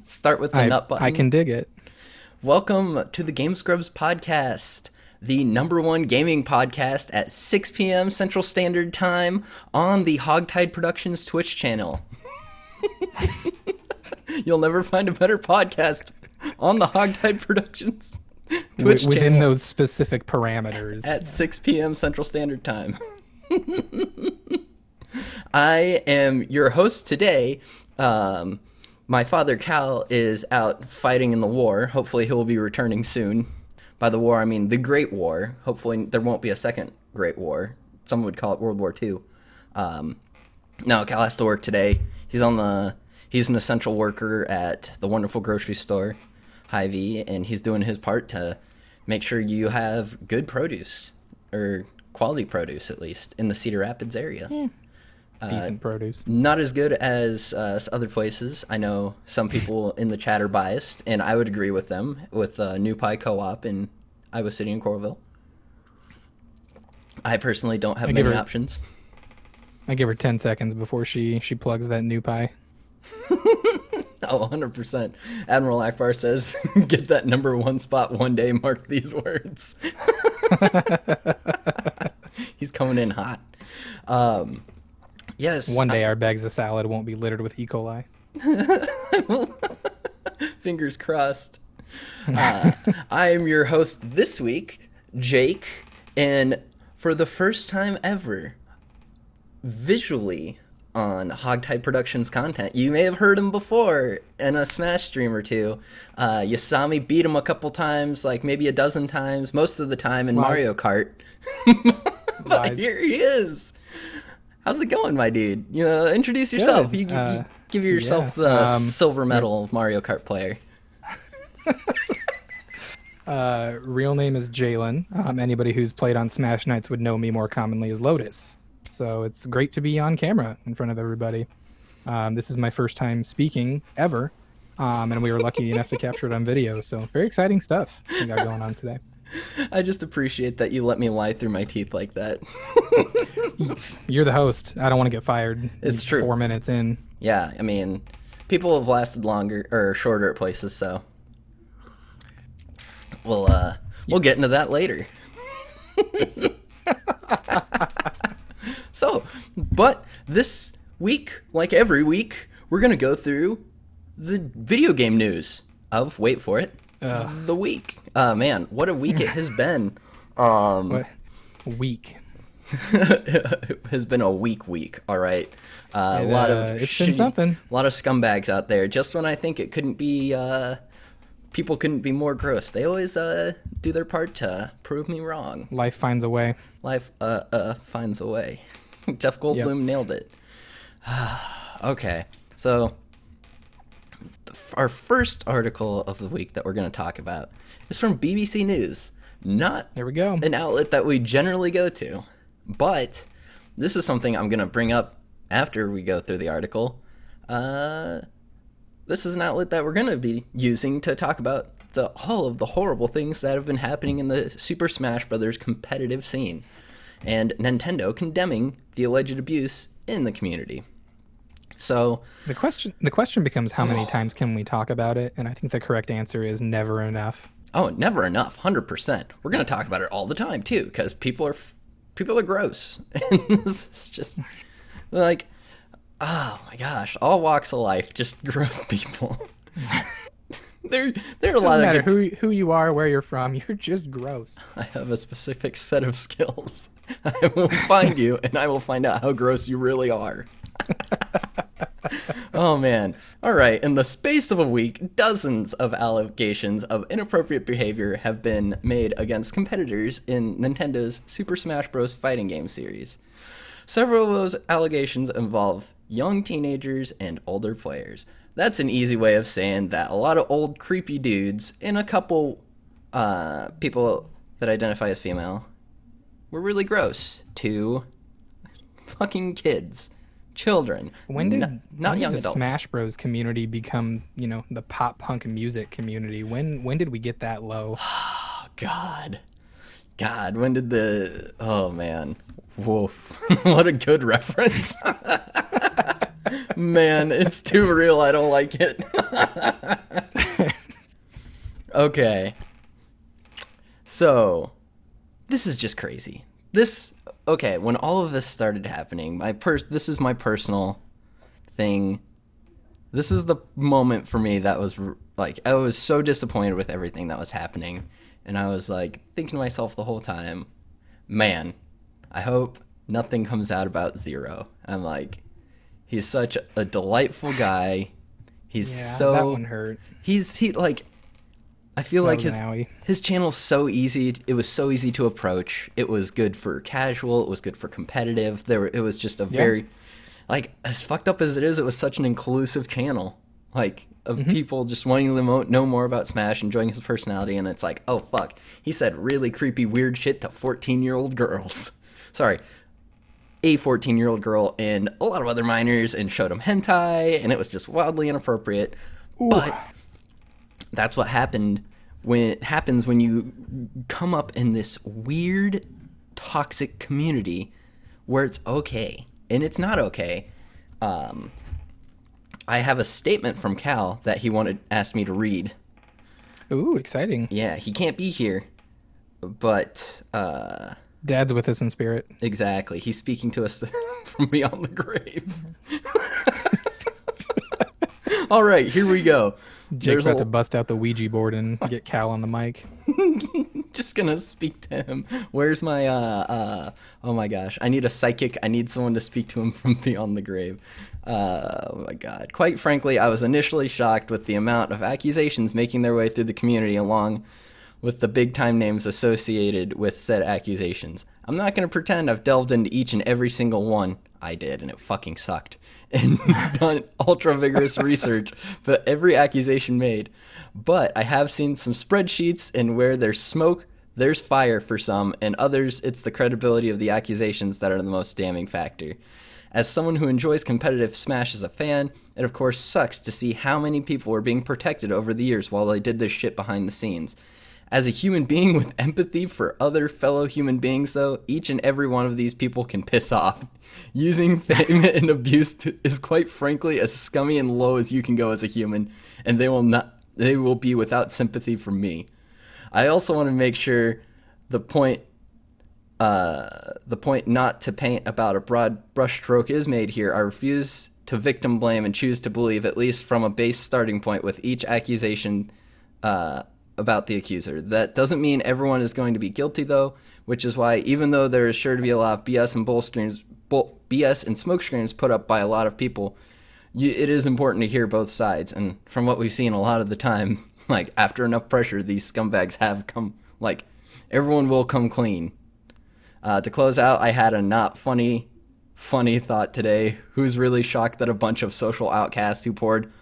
Start with the nut button. I can dig it. Welcome to the Game Scrubs podcast, the #1 gaming podcast at 6 p.m. Central Standard Time on the Hogtide Productions Twitch channel. You'll never find a better podcast on the Hogtide Productions Twitch channel. Within those specific parameters. At 6 p.m. Central Standard Time. I am your host today. My father, Cal, is out fighting in the war. Hopefully he will be returning soon. By the war, I mean the Great War. Hopefully there won't be a second Great War. Some would call it World War II. No, Cal has to work today. He's an essential worker at the wonderful grocery store, Hy-Vee, and he's doing his part to make sure you have good produce, or quality produce at least, in the Cedar Rapids area. Yeah. Decent produce. Not as good as other places. I know some people in the chat are biased, and I would agree with them, with New Pie Co-op in Iowa City and Coralville. I personally don't have many options. I give her 10 seconds before she plugs that New Pie. Oh, 100%. Admiral Akbar says, get that #1 spot one day, mark these words. He's coming in hot. Yes. One day our bags of salad won't be littered with E. coli. Fingers crossed. I am your host this week, Jake, and for the first time ever, visually on Hogtide Productions content, you may have heard him before in a Smash stream or two. You saw me beat him a couple times, like maybe a dozen times, most of the time in Mario Kart. But here he is. How's it going, my dude? You know, introduce yourself. You give yourself the silver medal Mario Kart player. Real name is Jalen. Anybody who's played on Smash Nights would know me more commonly as Lotus. So it's great to be on camera in front of everybody. This is my first time speaking ever, and we were lucky enough to capture it on video. So very exciting stuff we got going on today. I just appreciate that you let me lie through my teeth like that. You're the host. I don't want to get fired. It's true. 4 minutes in. Yeah, I mean, people have lasted longer or shorter at places, so we'll get into that later. So, but this week, like every week, we're gonna go through the video game news of, wait for it, the week. Man, what a week it has been. What? Week. It has been a week. All right. A lot of it's been something. A lot of scumbags out there. Just when I think it couldn't be, people couldn't be more gross, they always do their part to prove me wrong. Life finds a way. Life finds a way. Jeff Goldblum nailed it. Okay, so our first article of the week that we're going to talk about is from BBC News. Not There we go. an outlet that we generally go to, but this is something I'm going to bring up after we go through the article. This is an outlet that we're going to be using to talk about all of the horrible things that have been happening in the Super Smash Bros. Competitive scene, and Nintendo condemning the alleged abuse in the community. So the question becomes, how many times can we talk about it? And I think the correct answer is never enough. Oh, never enough. 100%. We're going to talk about it all the time too, because people are gross. And this is just like, oh my gosh, all walks of life, just gross people. There are a lot of no matter who you are, where you're from, you're just gross. I have a specific set of skills. I will find you, and I will find out how gross you really are. Oh, man. All right. In the space of a week, dozens of allegations of inappropriate behavior have been made against competitors in Nintendo's Super Smash Bros. Fighting game series. Several of those allegations involve young teenagers and older players. That's an easy way of saying that a lot of old creepy dudes and a couple people that identify as female were really gross to fucking kids. Children. When did young the adults. Smash Bros community become, the pop punk music community? When did we get that low? God, when did oh man, woof. What a good reference. Man, it's too real, I don't like it. Okay. So, this is just crazy. Okay, when all of this started happening, this is my personal thing. This is the moment for me that was, like, I was so disappointed with everything that was happening. And I was, like, thinking to myself the whole time, man, I hope nothing comes out about Zero. I'm like, he's such a delightful guy. That one hurt. I feel like his channel's so easy. It was so easy to approach. It was good for casual. It was good for competitive. It was just a very, like, as fucked up as it is, it was such an inclusive channel. Like, of people just wanting to know more about Smash, enjoying his personality, and it's like, oh, fuck. He said really creepy, weird shit to 14-year-old girls. Sorry. A 14-year-old girl and a lot of other minors, and showed them hentai, and it was just wildly inappropriate. Ooh. But that's what happens when you come up in this weird, toxic community where it's okay and it's not okay. I have a statement from Cal that he asked me to read. Ooh, exciting. Yeah, he can't be here, but Dad's with us in spirit. Exactly. He's speaking to us from beyond the grave. All right, here we go. Jake's about to bust out the Ouija board and get Cal on the mic. Just gonna speak to him. Where's my oh my gosh, I need a psychic. I need someone to speak to him from beyond the grave. Oh my god. Quite frankly, I was initially shocked with the amount of accusations making their way through the community, along with the big time names associated with said accusations. I'm not gonna pretend I've delved into each and every single one. I did, and it fucking sucked. And done ultra vigorous research, but every accusation made. But I have seen some spreadsheets, and where there's smoke, there's fire for some, and others, it's the credibility of the accusations that are the most damning factor. As someone who enjoys competitive Smash as a fan, it of course sucks to see how many people were being protected over the years while they did this shit behind the scenes. As a human being with empathy for other fellow human beings, though, each and every one of these people can piss off. Using fame and abuse is quite frankly as scummy and low as you can go as a human, and they will be without sympathy from me. I also want to make sure the point not to paint about a broad brushstroke is made here. I refuse to victim blame and choose to believe, at least from a base starting point, with each accusation about the accuser. That doesn't mean everyone is going to be guilty, though, which is why, even though there is sure to be a lot of BS and smoke screens put up by a lot of people, it is important to hear both sides. And from what we've seen a lot of the time, like, after enough pressure, these scumbags have come, like, everyone will come clean. To close out, I had a not funny thought today. Who's really shocked that a bunch of social outcasts who poured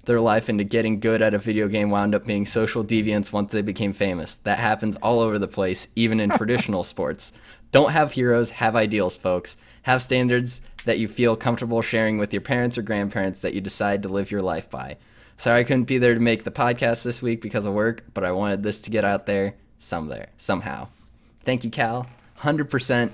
their life into getting good at a video game wound up being social deviants once they became famous? That happens all over the place, even in traditional sports. Don't have heroes, have ideals, folks. Have standards that you feel comfortable sharing with your parents or grandparents that you decide to live your life by. Sorry I couldn't be there to make the podcast this week because of work, but I wanted this to get out there somehow. Thank you, Cal. 100%.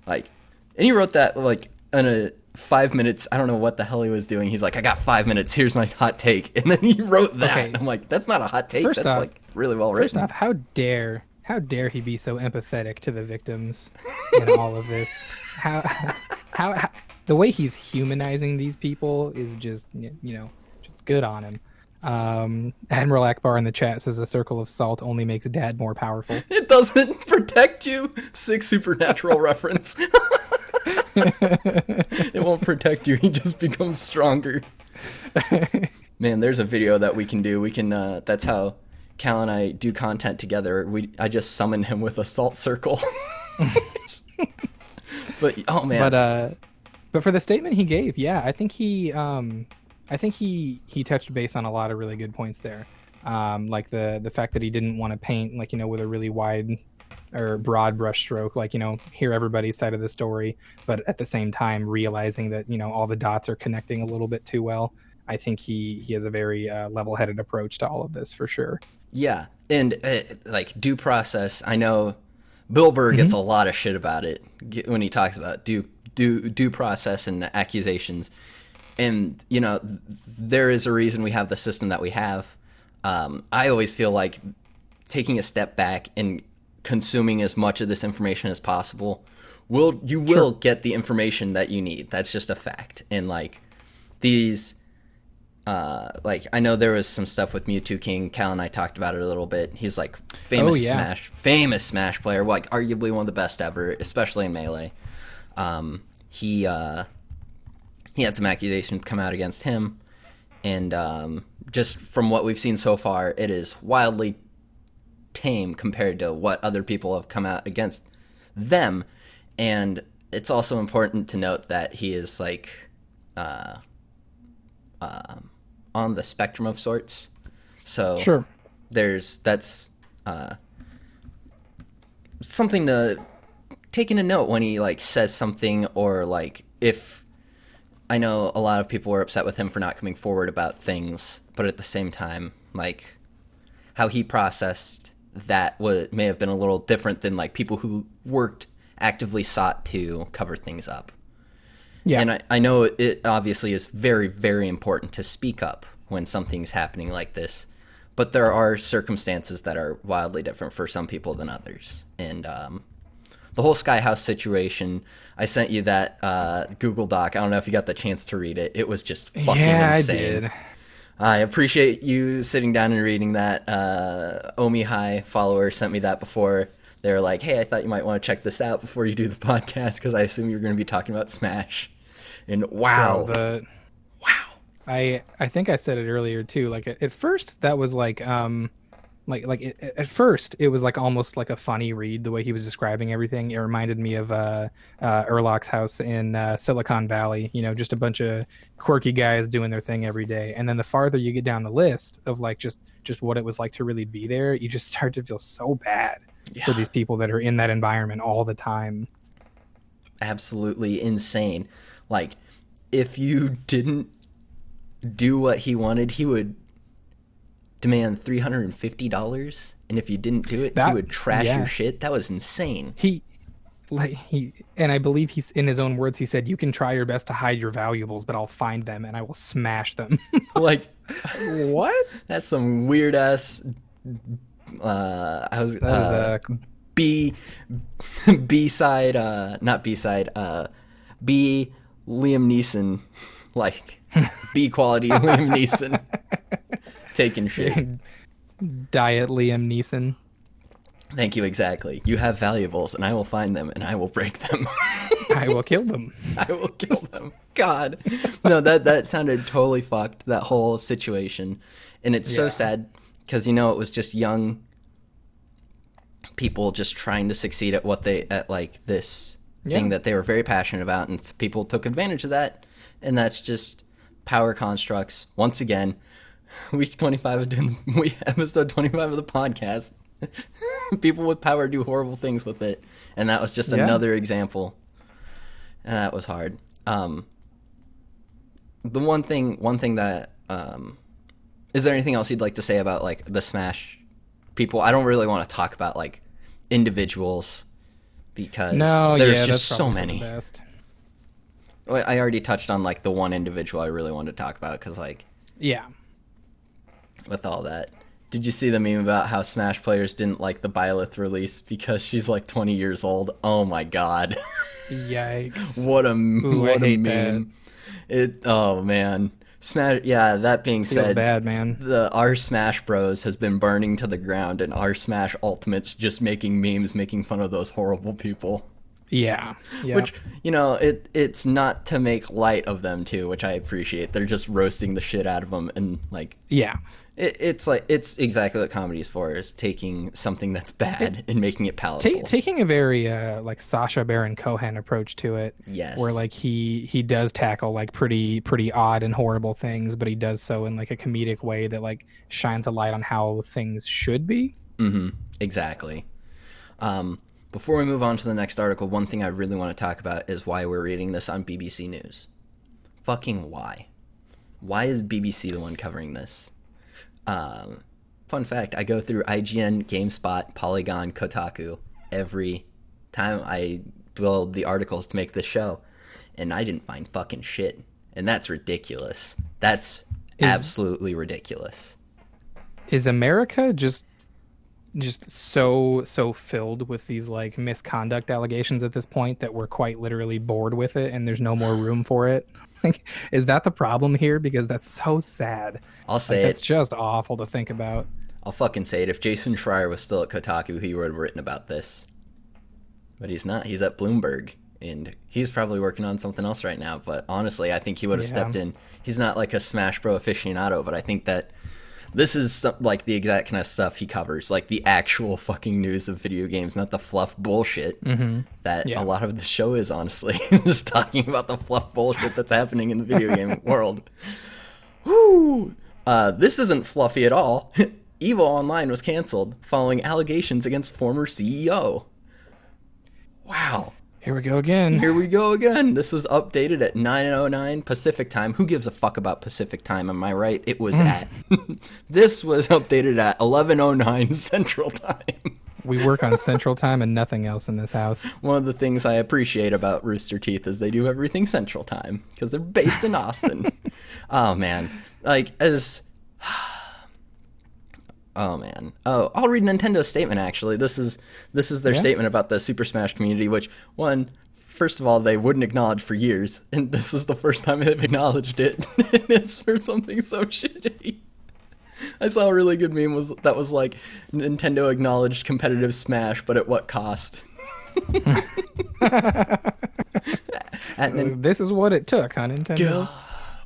Like, and he wrote that, like, in a 5 minutes. I don't know what the hell he was doing. He's like, I got 5 minutes. Here's my hot take. And then he wrote that. Okay. I'm like, that's not a hot take. That's like really well written. First off, how dare he be so empathetic to the victims in all of this? How the way he's humanizing these people is just, good on him. Admiral Akbar in the chat says a circle of salt only makes Dad more powerful. It doesn't protect you. Sick supernatural reference. It won't protect you. He just becomes stronger. Man, there's a video that we can do. We can. That's how Cal and I do content together. I just summon him with a salt circle. But oh man. But for the statement he gave, yeah, I think he touched base on a lot of really good points there. Like the fact that he didn't want to paint with a really wide or broad brushstroke, hear everybody's side of the story, but at the same time realizing that all the dots are connecting a little bit too well. I think he has a very level-headed approach to all of this for sure. Yeah, and like due process, I know Bill Burr gets a lot of shit about it when he talks about due process and accusations. And, you know, there is a reason we have the system that we have. I always feel like taking a step back and consuming as much of this information as possible you will get the information that you need. That's just a fact. And like these like I know there was some stuff with Mewtwo King. Cal and I talked about it a little bit. He's like famous Smash player, like arguably one of the best ever, especially in Melee. He had some accusations come out against him, and just from what we've seen so far, it is wildly tame compared to what other people have come out against them. And it's also important to note that he is like on the spectrum of sorts. So that's something to take into note when he like says something, or like if I know a lot of people were upset with him for not coming forward about things, but at the same time, like how he processed that may have been a little different than like people who actively sought to cover things up. Yeah. And I know it obviously is very, very important to speak up when something's happening like this, but there are circumstances that are wildly different for some people than others. And the whole Sky House situation, I sent you that Google Doc. I don't know if you got the chance to read it. It was just fucking insane. I did. I appreciate you sitting down and reading that. Omi High follower sent me that before. They were like, hey, I thought you might want to check this out before you do the podcast, because I assume you're going to be talking about Smash. And wow. Wow. I think I said it earlier, too. Like, at first, that was like at first, it was like almost like a funny read, the way he was describing everything. It reminded me of Urlock's house in Silicon Valley, you know, just a bunch of quirky guys doing their thing every day. And then the farther you get down the list of like just what it was like to really be there, you just start to feel so bad for these people that are in that environment all the time. Absolutely insane. Like, if you didn't do what he wanted, he would demand $350, and if you didn't do it, he would trash your shit. That was insane. And I believe he's, in his own words, he said, "You can try your best to hide your valuables, but I'll find them and I will smash them." Like, what? That's some weird ass. B side, not B side. B Liam Neeson, like B quality Liam Neeson. Taking shit. Diet Liam Neeson. Thank you, exactly. You have valuables, and I will find them, and I will break them. I will kill them. I will kill them. God. No, that sounded totally fucked, that whole situation. And it's so sad, because, you know, it was just young people just trying to succeed at this thing that they were very passionate about, and people took advantage of that. And that's just power constructs. Once again, episode 25 of the podcast. People with power do horrible things with it, and that was just another example. And that was hard. The one thing that is there anything else you'd like to say about like the Smash people? I don't really want to talk about like individuals, because there's just so many. I already touched on like the one individual I really wanted to talk about, because like with all that. Did you see the meme about how Smash players didn't like the Byleth release because she's like 20 years old? Oh my god. Yikes. What a meme. Oh man. Smash, that being said, feels bad, man. Our Smash Bros has been burning to the ground, and our Smash Ultimates just making memes making fun of those horrible people. Yeah. Which, you know, it's not to make light of them too, which I appreciate. They're just roasting the shit out of them, and like it's exactly what comedy is for, is taking something that's bad and making it palatable. Taking a very like Sacha Baron Cohen approach to it. Yes. Where like he does tackle like pretty odd and horrible things, but he does so in like a comedic way that like shines a light on how things should be. Mm-hmm. Exactly. Before we move on to the next article, one thing I really want to talk about is why we're reading this on BBC News. Fucking why? Why is BBC the one covering this? Fun fact, I go through IGN, GameSpot, Polygon, Kotaku every time I build the articles to make this show, and I didn't find fucking shit. and that's ridiculous. That's absolutely ridiculous. Is America just so filled with these like misconduct allegations at this point that we're quite literally bored with it and there's no more room for it? Like, is that the problem here? Because that's so sad. I'll say it's just awful to think about. I'll fucking say it. If Jason Schreier was still at Kotaku, he would have written about this. But he's not. He's at Bloomberg, and he's probably working on something else right now. But honestly, I think he would have stepped in. He's not like a Smash Bro aficionado, but I think that this is like the exact kind of stuff he covers, like the actual fucking news of video games, not the fluff bullshit that a lot of the show is, honestly. Just talking about the fluff bullshit that's happening in the video game world. Woo! This isn't fluffy at all. EVO Online was canceled following allegations against former CEO. Wow. Here we go again. Here we go again. This was updated at 9:09 Pacific time. Who gives a fuck about Pacific time? Am I right? It was at... This was updated at 11:09 Central time. We work on Central time and nothing else in this house. One of the things I appreciate about Rooster Teeth is they do everything Central time because they're based in Austin. Oh, man. Like, as... Oh, man. Oh, I'll read Nintendo's statement, actually. This is their statement about the Super Smash community, which, first of all, they wouldn't acknowledge for years, and this is the first time they've acknowledged it, and it's for something so shitty. I saw a really good meme that was like, Nintendo acknowledged competitive Smash, but at what cost? This is what it took, huh, Nintendo?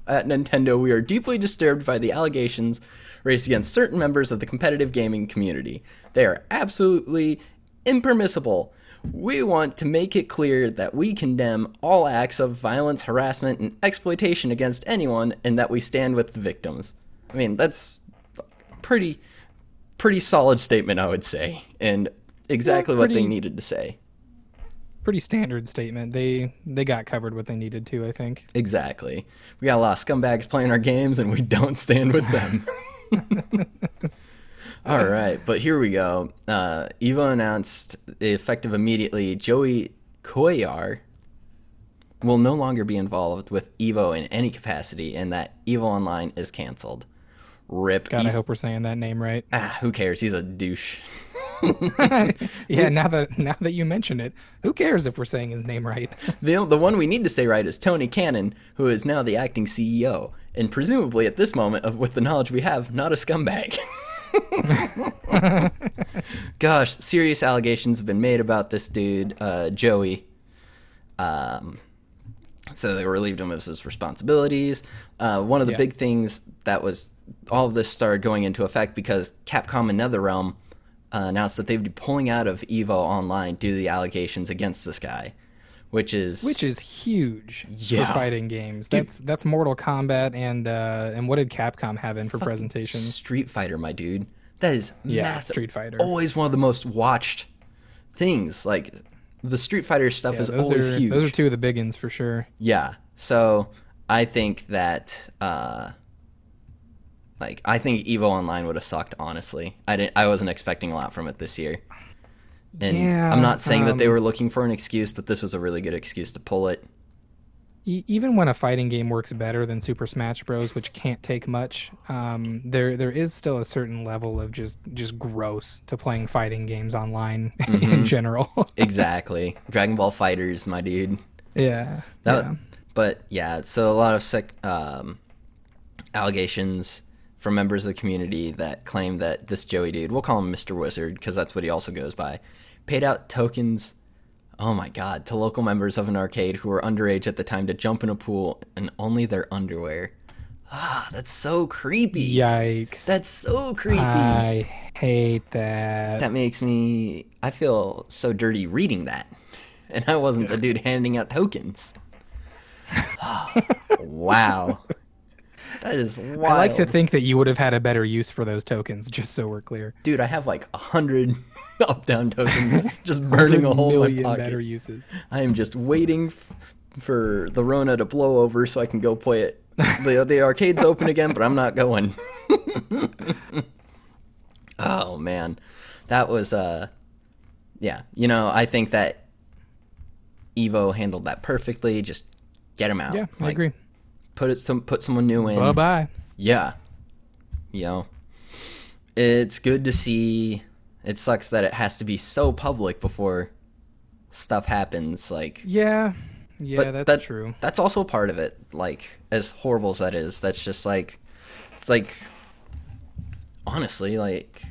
At Nintendo, we are deeply disturbed by the allegations raised against certain members of the competitive gaming community. They are absolutely impermissible. We want to make it clear that we condemn all acts of violence, harassment, and exploitation against anyone, and that we stand with the victims. I mean, that's pretty solid statement, I would say, and exactly what they needed to say. Pretty standard statement. They got covered what they needed to, I think. Exactly. We got a lot of scumbags playing our games, and we don't stand with them. All right, but here we go. EVO announced, effective immediately, Joey Cuellar will no longer be involved with EVO in any capacity, and that EVO Online is canceled. Rip. God, I hope we're saying that name right. Who cares? He's a douche. Yeah, now that you mention it, who cares if we're saying his name right? The one we need to say right is Tony Cannon, who is now the acting CEO, and presumably at this moment, with the knowledge we have, not a scumbag. Gosh, serious allegations have been made about this dude, Joey. So they relieved him of his responsibilities. One of the big things that was all of this started going into effect because Capcom and NetherRealm announced that they'd be pulling out of EVO Online due to the allegations against this guy, which is huge for fighting games. That's Mortal Kombat and what did Capcom have in for presentation? Street Fighter, my dude. That is massive. Street Fighter. Always one of the most watched things. Like the Street Fighter stuff is always huge. Those are two of the big ones for sure. Yeah. So I think that I think EVO Online would have sucked, honestly. I wasn't expecting a lot from it this year. And I'm not saying that they were looking for an excuse, but this was a really good excuse to pull it. Even when a fighting game works better than Super Smash Bros., which can't take much, there is still a certain level of just gross to playing fighting games online in general. Exactly. Dragon Ball FighterZ, my dude. Yeah. But yeah, so a lot of allegations from members of the community that claim that this Joey dude, we'll call him Mr. Wizard because that's what he also goes by, paid out tokens, oh my god, to local members of an arcade who were underage at the time to jump in a pool in only their underwear. That's so creepy. Yikes. That's so creepy. I hate that. That makes me, I feel so dirty reading that. And I wasn't the dude handing out tokens. Wow. That is wild. I like to think that you would have had a better use for those tokens, just so we're clear. Dude, I have like 100 up-down tokens just burning a hole in my pocket. Better uses. I am just waiting for the Rona to blow over so I can go play it. The arcade's open again, but I'm not going. Oh, man. That was, yeah. You know, I think that EVO handled that perfectly. Just get him out. Yeah, I agree. put someone new in. Bye-bye. Yeah. You know, it's good to see. It sucks that it has to be so public before stuff happens. Like, Yeah, but that's true. That's also part of it. Like, as horrible as that is, that's just like, it's like, honestly, like,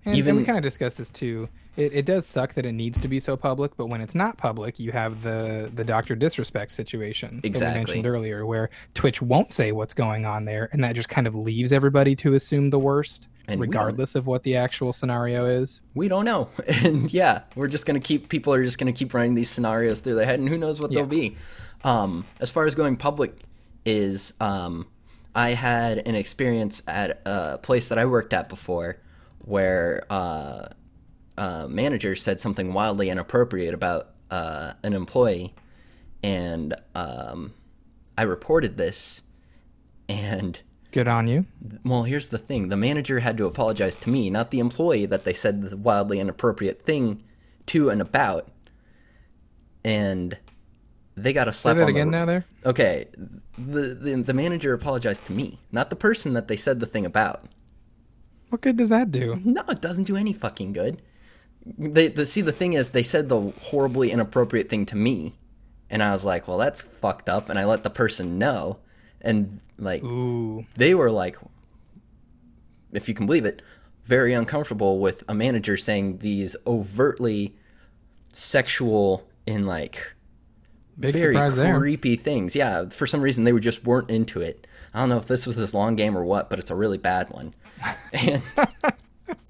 And we kind of discussed this too. It does suck that it needs to be so public, but when it's not public, you have the Doctor Disrespect situation that we mentioned earlier, where Twitch won't say what's going on there, and that just kind of leaves everybody to assume the worst, and regardless of what the actual scenario is. We don't know. And yeah, people are just gonna keep running these scenarios through their head, and who knows what they'll be. As far as going public is, I had an experience at a place that I worked at before where manager said something wildly inappropriate about an employee, and I reported this, and good on you. Well, here's the thing. The manager had to apologize to me, not the employee that they said the wildly inappropriate thing to and about, and they got a slap Say that on again now there? Okay, the manager apologized to me, not the person that they said the thing about. What good does that do? No, it doesn't do any fucking good. See, the thing is, they said the horribly inappropriate thing to me, and I was like, well, that's fucked up, and I let the person know, and, like, Ooh. They were, like, if you can believe it, very uncomfortable with a manager saying these overtly sexual and, like, Big very surprise creepy things. Yeah, for some reason, they just weren't into it. I don't know if this was this long game or what, but it's a really bad one. And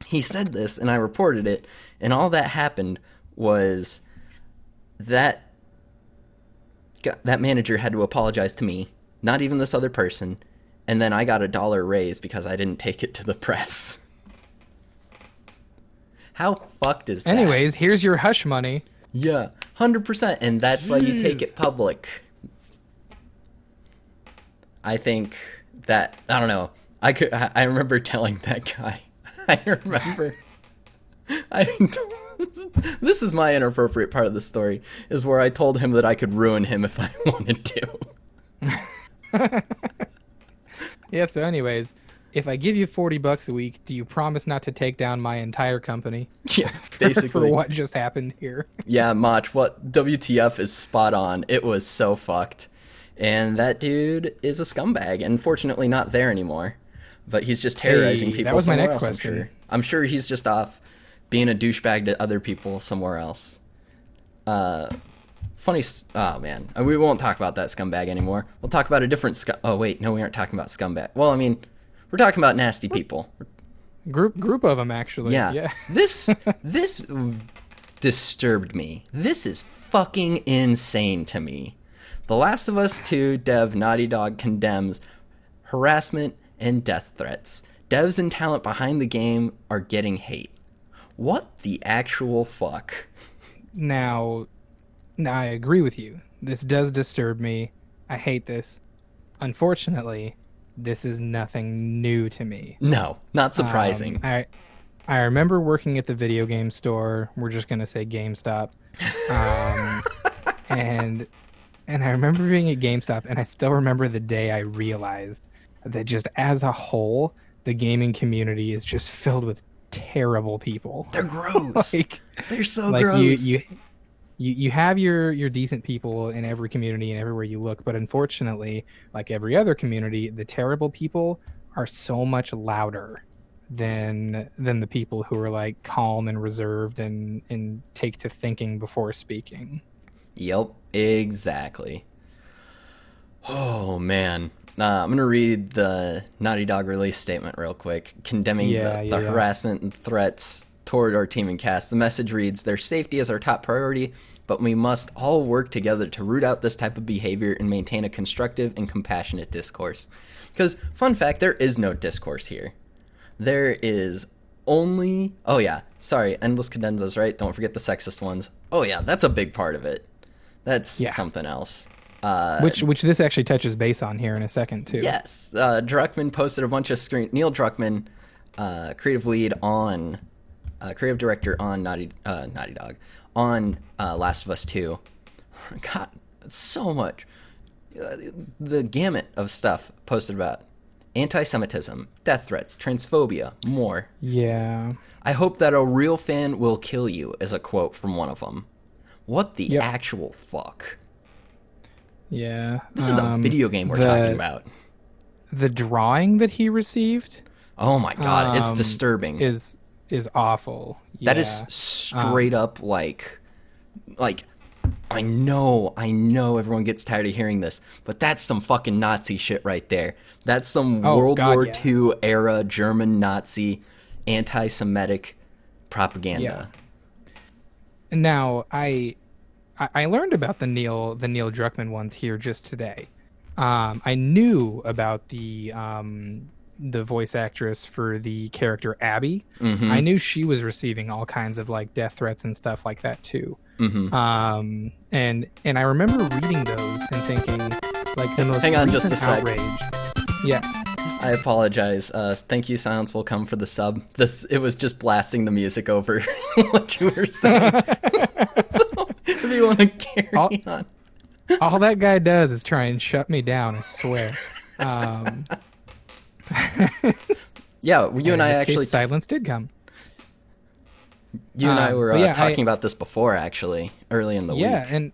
he said this, and I reported it, and all that happened was that manager had to apologize to me, not even this other person, and then I got $1 raise because I didn't take it to the press. How fucked is that? Anyways, here's your hush money. Yeah, 100%, and that's why you take it public. I think that, I don't know, I remember telling that guy, this is my inappropriate part of the story, is where I told him that I could ruin him if I wanted to. Yeah, so anyways, if I give you $40 a week, do you promise not to take down my entire company? Yeah, basically. For what just happened here. Yeah, Mach, what WTF is spot on. It was so fucked. And that dude is a scumbag, and fortunately not there anymore. But he's just terrorizing people. That was my somewhere next else, question. I'm sure he's just off being a douchebag to other people somewhere else. Funny. Oh man, we won't talk about that scumbag anymore. We'll talk about a different Oh wait, no, we aren't talking about scumbag. Well, I mean, we're talking about nasty people. Group of them actually. Yeah. This disturbed me. This is fucking insane to me. The Last of Us 2 dev Naughty Dog condemns harassment and death threats. Devs and talent behind the game are getting hate. What the actual fuck? Now I agree with you. This does disturb me. I hate this. Unfortunately, this is nothing new to me. No, not surprising. I remember working at the video game store. We're just going to say GameStop. And I remember being at GameStop, and I still remember the day I realized that just as a whole, the gaming community is just filled with terrible people. They're gross. They're so like gross. You have your decent people in every community and everywhere you look, but unfortunately, like every other community, the terrible people are so much louder than the people who are like calm and reserved and take to thinking before speaking. Yep, exactly. Oh man. I'm going to read the Naughty Dog release statement real quick, condemning the harassment and threats toward our team and cast. The message reads, their safety is our top priority, but we must all work together to root out this type of behavior and maintain a constructive and compassionate discourse. Because, fun fact, there is no discourse here. There is only... Oh yeah, sorry, endless cadenzas, right? Don't forget the sexist ones. Oh yeah, that's a big part of it. That's something else. Which this actually touches base on here in a second too. Yes, Druckmann posted a bunch of Neil Druckmann, creative director on Naughty Dog, on Last of Us 2. God, so much. the gamut of stuff posted about anti-Semitism, death threats, transphobia, more. Yeah. I hope that a real fan will kill you, is a quote from one of them. What the actual fuck? Yeah. This is a video game we're talking about. The drawing that he received, Oh my god, it's disturbing. is awful. Yeah. That is straight up like I know everyone gets tired of hearing this, but that's some fucking Nazi shit right there. That's some World War II era German Nazi anti-Semitic propaganda. Yeah. Now, I learned about the Neil Druckmann ones here just today. I knew about the voice actress for the character Abby. Mm-hmm. I knew she was receiving all kinds of like death threats and stuff like that too. Mm-hmm. And I remember reading those and thinking like the most Hang on just a recent sec. outrage. Yeah. I apologize. Thank you, silence will come for the sub. It was just blasting the music over what you were saying. So, if you want to carry on. All that guy does is try and shut me down, I swear. Yeah, you and I actually... silence did come. You and I were talking about this before, actually, early in the week. Yeah,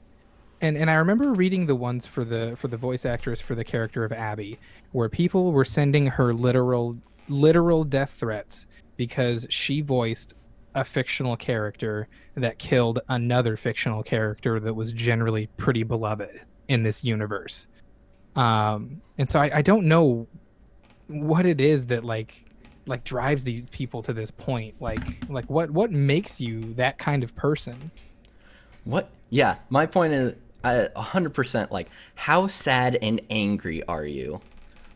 and I remember reading the ones for the voice actress for the character of Abby, where people were sending her literal death threats because she voiced a fictional character that killed another fictional character that was generally pretty beloved in this universe. And so I don't know what it is that like drives these people to this point. Like what makes you that kind of person? What? Yeah, my point is 100%. Like, how sad and angry are you?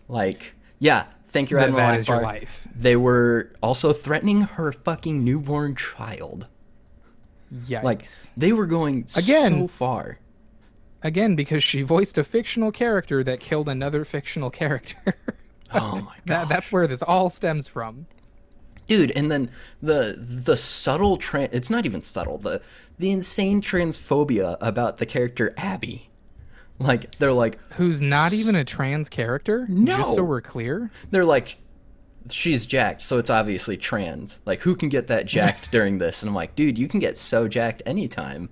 Like, yeah, thank you, Admiral that is your Akbar. life. They were also threatening her fucking newborn child. Yikes. Like, they were going so far. Again, because she voiced a fictional character that killed another fictional character. Oh my god. That's where this all stems from. Dude, and then the subtle it's not even subtle, the insane transphobia about the character Abby. Like, they're like, who's not even a trans character? No. Just so we're clear. They're like, she's jacked, so it's obviously trans. Like, who can get that jacked during this? And I'm like, dude, you can get so jacked anytime.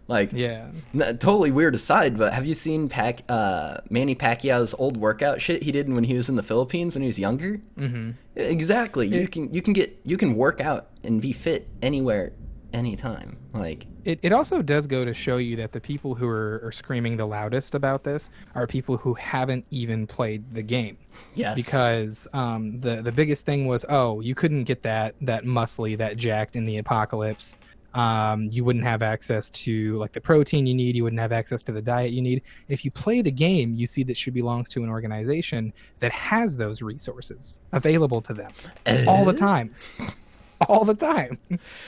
Like, yeah, totally weird aside, but have you seen Manny Pacquiao's old workout shit he did when he was in the Philippines when he was younger? Mm-hmm. Exactly. You can work out and be fit anywhere, anytime. Like, it also does go to show you that the people who are screaming the loudest about this are people who haven't even played the game. Yes. Because the biggest thing was, you couldn't get that muscly, that jacked in the apocalypse. You wouldn't have access to like the protein you need. You wouldn't have access to the diet you need. If you play the game, you see that she belongs to an organization that has those resources available to them all the time. All the time.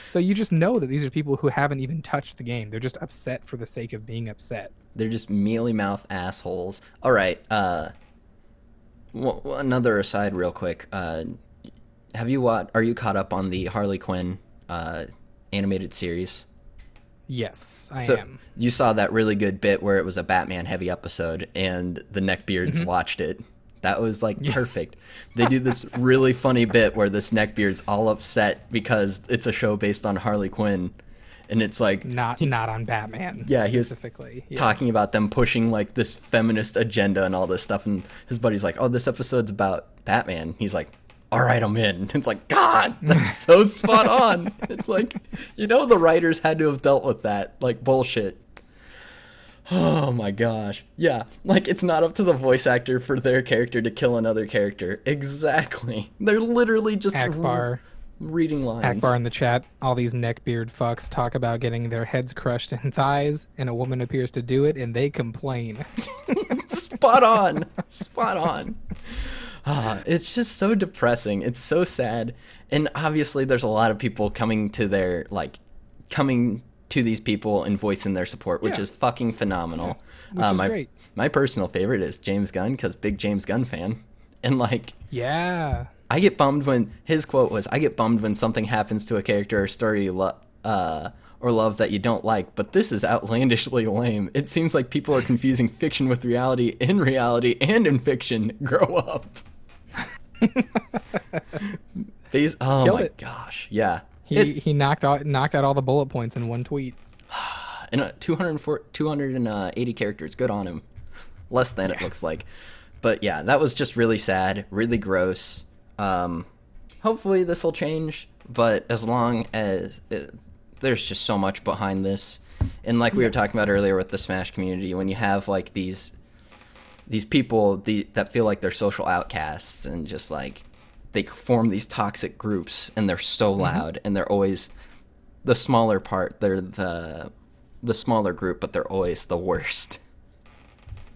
So you just know that these are people who haven't even touched the game. They're just upset for the sake of being upset. They're just mealy mouth assholes. All right. Another aside real quick. Are you caught up on the Harley Quinn animated series? Yes, I am. You saw that really good bit where it was a Batman heavy episode and the neckbeards watched it. That was like perfect. They do this really funny bit where this neckbeard's all upset because it's a show based on Harley Quinn, and it's like not on Batman. Yeah, specifically. He was talking about them pushing like this feminist agenda and all this stuff, and his buddy's like, "Oh, this episode's about Batman." He's like, "All right, I'm in." It's like, God, that's so spot on. It's like, the writers had to have dealt with that like bullshit. Oh my gosh. Yeah, like it's not up to the voice actor for their character to kill another character. Exactly. They're literally just reading lines. Akbar in the chat, all these neckbeard fucks talk about getting their heads crushed in thighs, and a woman appears to do it, and they complain. Spot on. Spot on. It's just so depressing. It's so sad. And obviously there's a lot of people coming to these people and voicing their support, which is fucking phenomenal. Yeah, which is great. My personal favorite is James Gunn, because big James Gunn fan. And like, yeah, I get bummed when his quote was, "I get bummed when something happens to a character or story or love that you don't like, but this is outlandishly lame. It seems like people are confusing fiction with reality, in reality, and in fiction. Grow up. Oh Killed my it. gosh, yeah. He knocked out all the bullet points in one tweet. And 280 characters. Good on him. Less than it looks like. But yeah, that was just really sad, really gross. Hopefully this will change, but as long as there's just so much behind this, and like we were talking about earlier with the Smash community, when you have like these people that feel like they're social outcasts and just like they form these toxic groups and they're so loud and they're always the smaller part. They're the smaller group, but they're always the worst.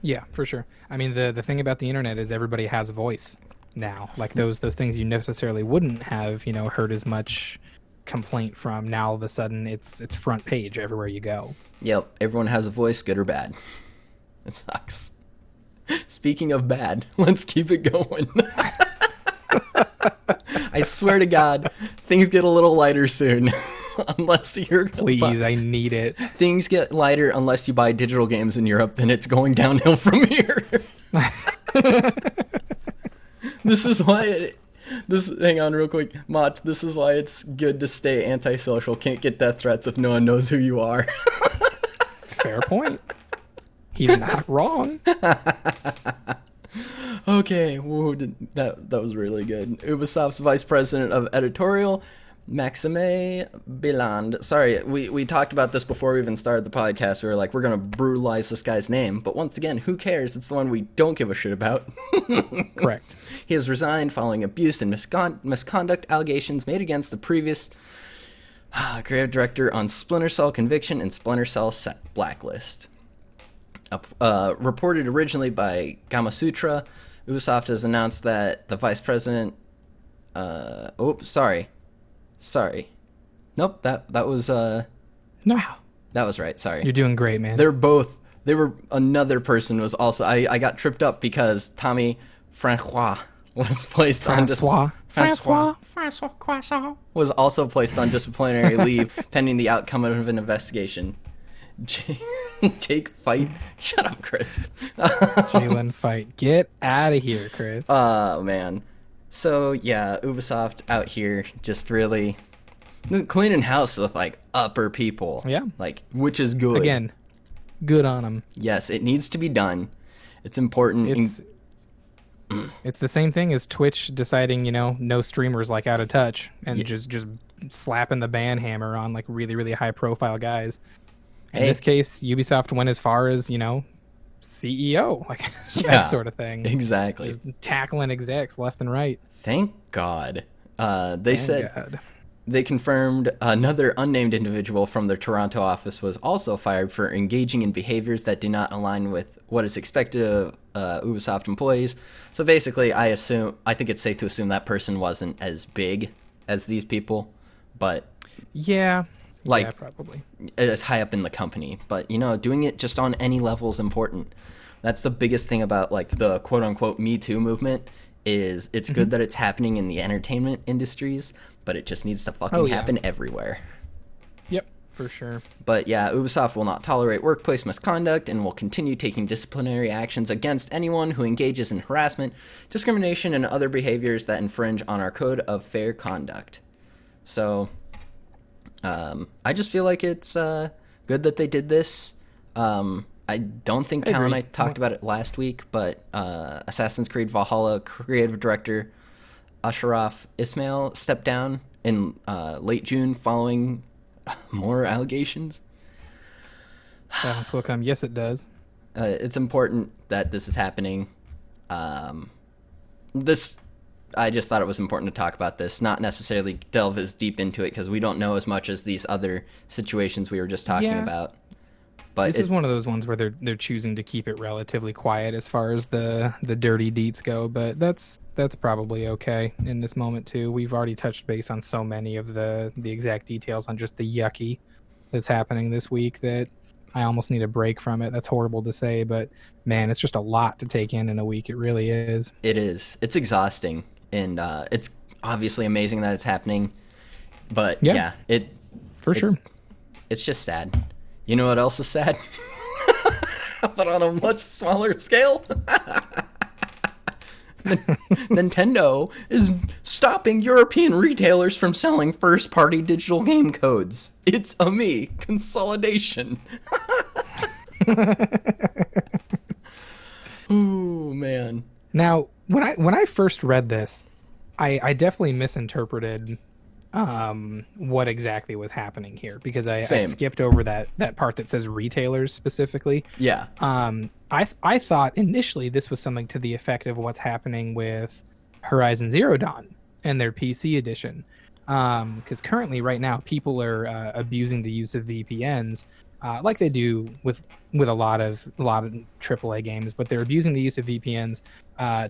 Yeah, for sure. I mean, the thing about the internet is everybody has a voice now. Like those things you necessarily wouldn't have, heard as much complaint from. Now all of a sudden it's front page everywhere you go. Yep, everyone has a voice, good or bad. It sucks. Speaking of bad, let's keep it going. I swear to God, things get a little lighter soon. Unless you're... Please, I need it. Things get lighter unless you buy digital games in Europe, then it's going downhill from here. This is why... hang on real quick. Mach, this is why it's good to stay antisocial. Can't get death threats if no one knows who you are. Fair point. He's not wrong. Okay, whoa, that was really good. Ubisoft's vice president of editorial, Maxime Biland. Sorry, we talked about this before we even started the podcast. We were like, we're going to brutalize this guy's name. But once again, who cares? It's the one we don't give a shit about. Correct. He has resigned following abuse and misconduct allegations made against the previous creative director on Splinter Cell Conviction and Splinter Cell Blacklist. Reported originally by Gamasutra, Ubisoft has announced that the vice president... sorry. Nope, that was... No. Wow, that was right, sorry. You're doing great, man. Another person was also... I got tripped up because Tommy Francois was placed on... Francois Croissant was also placed on disciplinary leave pending the outcome of an investigation. Jake fight. Shut up, Chris. Jalen fight. Get out of here, Chris. Oh, man. So, yeah, Ubisoft out here just really cleaning house with, like, upper people. Yeah. Like, which is good. Again, good on them. Yes, it needs to be done. It's important. It's the same thing as Twitch deciding, no streamers like out of touch and just slapping the ban hammer on, like, really, really high-profile guys. In this case, Ubisoft went as far as, CEO, like that sort of thing. Exactly. Just tackling execs left and right. Thank God. They confirmed another unnamed individual from their Toronto office was also fired for engaging in behaviors that do not align with what is expected of Ubisoft employees. So basically, I think it's safe to assume that person wasn't as big as these people, but... Yeah. Like, yeah, probably. As high up in the company. But, doing it just on any level is important. That's the biggest thing about, like, the quote-unquote Me Too movement is it's good that it's happening in the entertainment industries, but it just needs to fucking happen everywhere. Yep, for sure. But, yeah, Ubisoft will not tolerate workplace misconduct and will continue taking disciplinary actions against anyone who engages in harassment, discrimination, and other behaviors that infringe on our code of fair conduct. So... I just feel like it's good that they did this. I don't think Cal and I talked about it last week, but Assassin's Creed Valhalla creative director Ashraf Ismail stepped down in late June following more allegations. Silence will come. Yes, it does. It's important that this is happening. I just thought it was important to talk about this, not necessarily delve as deep into it because we don't know as much as these other situations we were just talking about. But this is one of those ones where they're choosing to keep it relatively quiet as far as the dirty deets go, but that's probably okay in this moment too. We've already touched base on so many of the exact details on just the yucky that's happening this week that I almost need a break from it. That's horrible to say, but man, it's just a lot to take in a week. It really is. It is. It's exhausting. And it's obviously amazing that it's happening, but for sure, It's just sad. You know what else is sad? But on a much smaller scale. Nintendo is stopping European retailers from selling first-party digital game codes. It's a me consolidation. Ooh, man. Now, when I first read this, I definitely misinterpreted what exactly was happening here, because I skipped over that part that says retailers specifically. Yeah. I thought initially this was something to the effect of what's happening with Horizon Zero Dawn and their PC edition, because currently right now people are abusing the use of VPNs, like they do with a lot of AAA games, but they're abusing the use of VPNs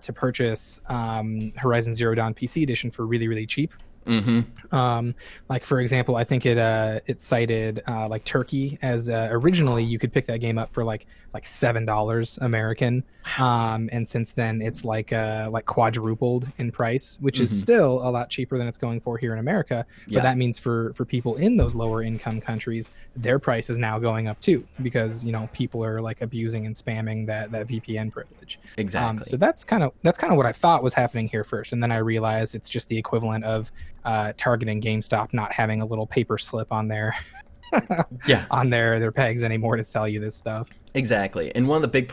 to purchase Horizon Zero Dawn PC edition for really, really cheap. Mm-hmm. Like for example, I think it cited like Turkey as originally you could pick that game up for like $7 American, and since then it's like quadrupled in price, which is still a lot cheaper than it's going for here in America. But that means for people in those lower income countries, their price is now going up too, because people are like abusing and spamming that VPN privilege. Exactly. So that's kind of what I thought was happening here first, and then I realized it's just the equivalent of Target and GameStop not having a little paper slip on their on their pegs anymore to sell you this stuff. Exactly. And one of the big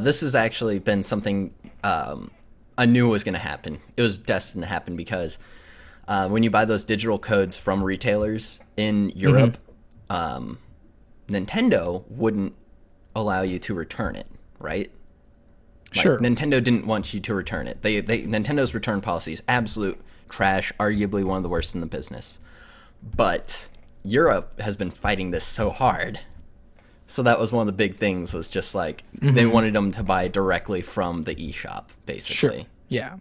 this has actually been something I knew was going to happen. It was destined to happen, because when you buy those digital codes from retailers in Europe, Nintendo wouldn't allow you to return it, right? Sure. Nintendo didn't want you to return it. Nintendo's return policy is absolute trash, arguably one of the worst in the business. But Europe has been fighting this so hard. So that was one of the big things, was just like they wanted them to buy directly from the eShop, basically. Sure. Yeah.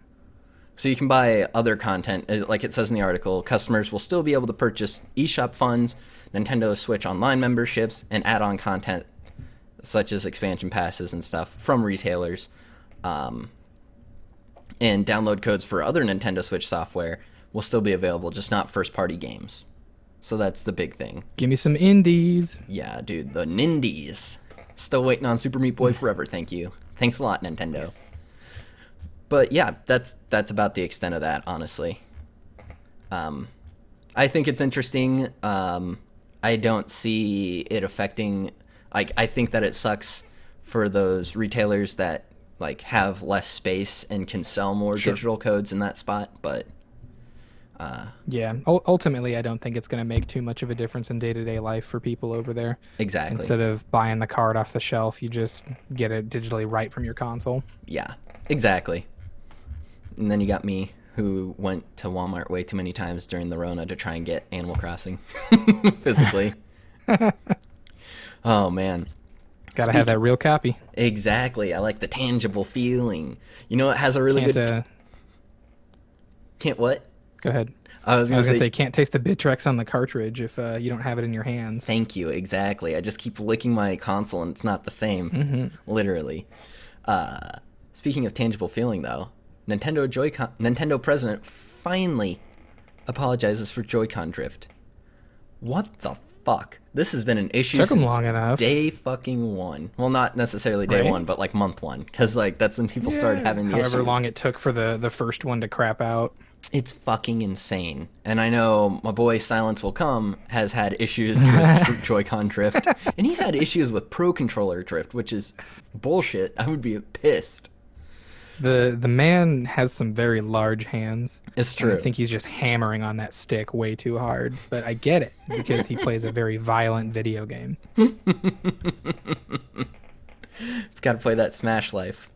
So you can buy other content, like it says in the article. Customers will still be able to purchase eShop funds, Nintendo Switch Online memberships, and add-on content such as expansion passes and stuff from retailers. And download codes for other Nintendo Switch software will still be available, just not first-party games. So that's the big thing. Give me some indies. Yeah, dude, the Nindies. Still waiting on Super Meat Boy forever, thank you. Thanks a lot, Nintendo. Yes. But yeah, that's about the extent of that, honestly. I think it's interesting. I don't see it affecting... I think that it sucks for those retailers that have less space and can sell more digital codes in that spot, but yeah, ultimately I don't think it's going to make too much of a difference in day-to-day life for people over there. Exactly. Instead of buying the card off the shelf, you just get it digitally right from your console. Yeah, exactly. And then you got me, who went to Walmart way too many times during the Rona to try and get Animal Crossing physically. Oh man. Gotta have that real copy. Exactly. I like the tangible feeling. You know, it has a really good... Can't what? Go ahead. I was going to say, can't taste the Bitrex on the cartridge if you don't have it in your hands. Thank you. Exactly. I just keep licking my console and it's not the same. Literally. Speaking of tangible feeling, though, Nintendo president finally apologizes for Joy-Con drift. What the fuck? This has been an issue since long enough. Day fucking one. Well, not necessarily day one, but month one, because that's when people started having the issues. However long it took for the first one to crap out. It's fucking insane. And I know my boy Silence Will Come has had issues with Joy-Con drift, and he's had issues with Pro Controller drift, which is bullshit. I would be pissed. The man has some very large hands. It's true. I think he's just hammering on that stick way too hard, but I get it, because he plays a very violent video game. Got to play that Smash Life.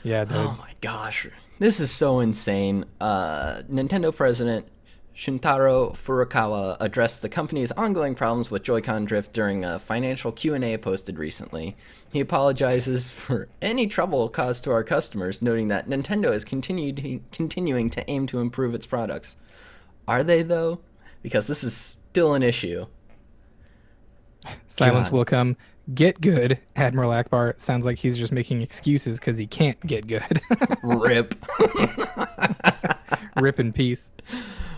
Yeah, dude. Oh my gosh. This is so insane. Nintendo president Shuntaro Furukawa addressed the company's ongoing problems with Joy-Con drift during a financial Q&A posted recently. He apologizes for any trouble caused to our customers, noting that Nintendo is continuing to aim to improve its products. Are they, though? Because this is still an issue. Silence will come. Get good, Admiral Akbar. Sounds like he's just making excuses because he can't get good. Rip. Rip in peace.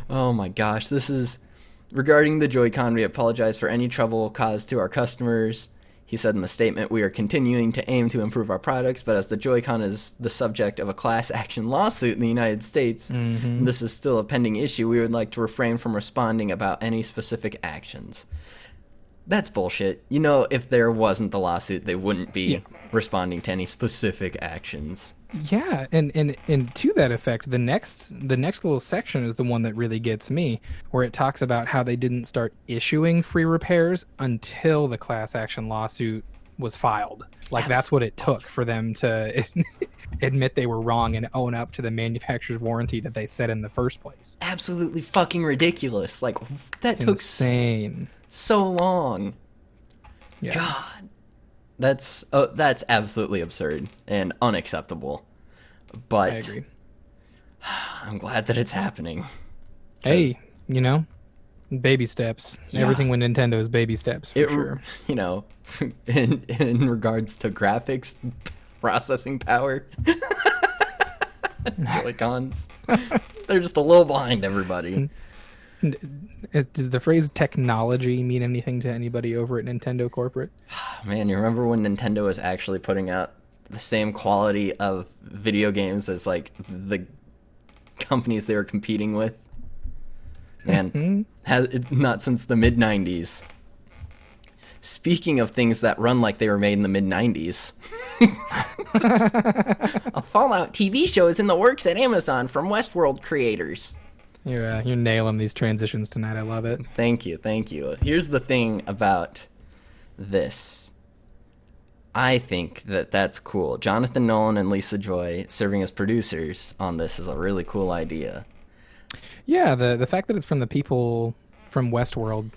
Oh my gosh, this is Regarding the Joy-Con, we apologize for any trouble caused to our customers. He said in the statement, we are continuing to aim to improve our products, but as the Joy-Con is the subject of a class action lawsuit in the United States, and this is still a pending issue, we would like to refrain from responding about any specific actions. That's bullshit. You know, if there wasn't the lawsuit, they wouldn't be responding to any specific actions. Yeah, and to that effect, the next little section is the one that really gets me, where it talks about how they didn't start issuing free repairs until the class action lawsuit was filed. Like, that's what it took for them to admit they were wrong and own up to the manufacturer's warranty that they said in the first place. Absolutely fucking ridiculous. Like, that took insane. So long. Yeah. God. That's absolutely absurd and unacceptable. But I agree. I'm glad that it's happening. Hey, you know, baby steps. Yeah. Everything with Nintendo is baby steps, for sure. You know, in regards to graphics, processing power, Joy-Cons, they're just a little behind everybody. Does the phrase technology mean anything to anybody over at Nintendo Corporate? Man, you remember when Nintendo was actually putting out the same quality of video games as, like, the companies they were competing with? Man, not since the mid-90s. Speaking of things that run like they were made in the mid-90s, a Fallout TV show is in the works at Amazon from Westworld creators. You're nailing these transitions tonight. I love it. Thank you. Here's the thing about this. I think that's cool. Jonathan Nolan and Lisa Joy serving as producers on this is a really cool idea. Yeah, the fact that it's from the people from Westworld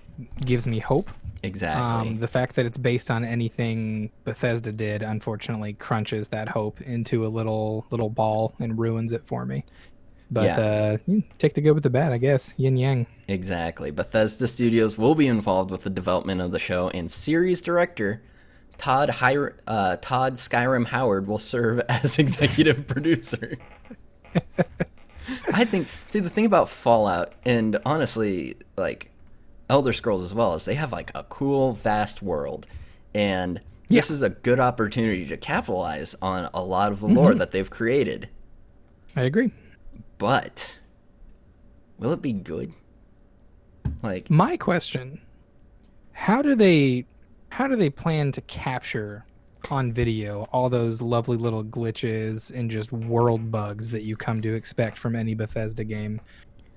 gives me hope. Exactly. The fact that it's based on anything Bethesda did, unfortunately, crunches that hope into a little ball and ruins it for me. But take the good with the bad, I guess. Yin yang. Exactly. Bethesda Studios will be involved with the development of the show, and series director Todd Skyrim Howard will serve as executive producer. I think, the thing about Fallout, and honestly, like, Elder Scrolls as well, is they have, like, a cool, vast world. And this is a good opportunity to capitalize on a lot of the lore that they've created. I agree. But will it be good? Like, my question, how do they plan to capture on video all those lovely little glitches and just world bugs that you come to expect from any Bethesda game?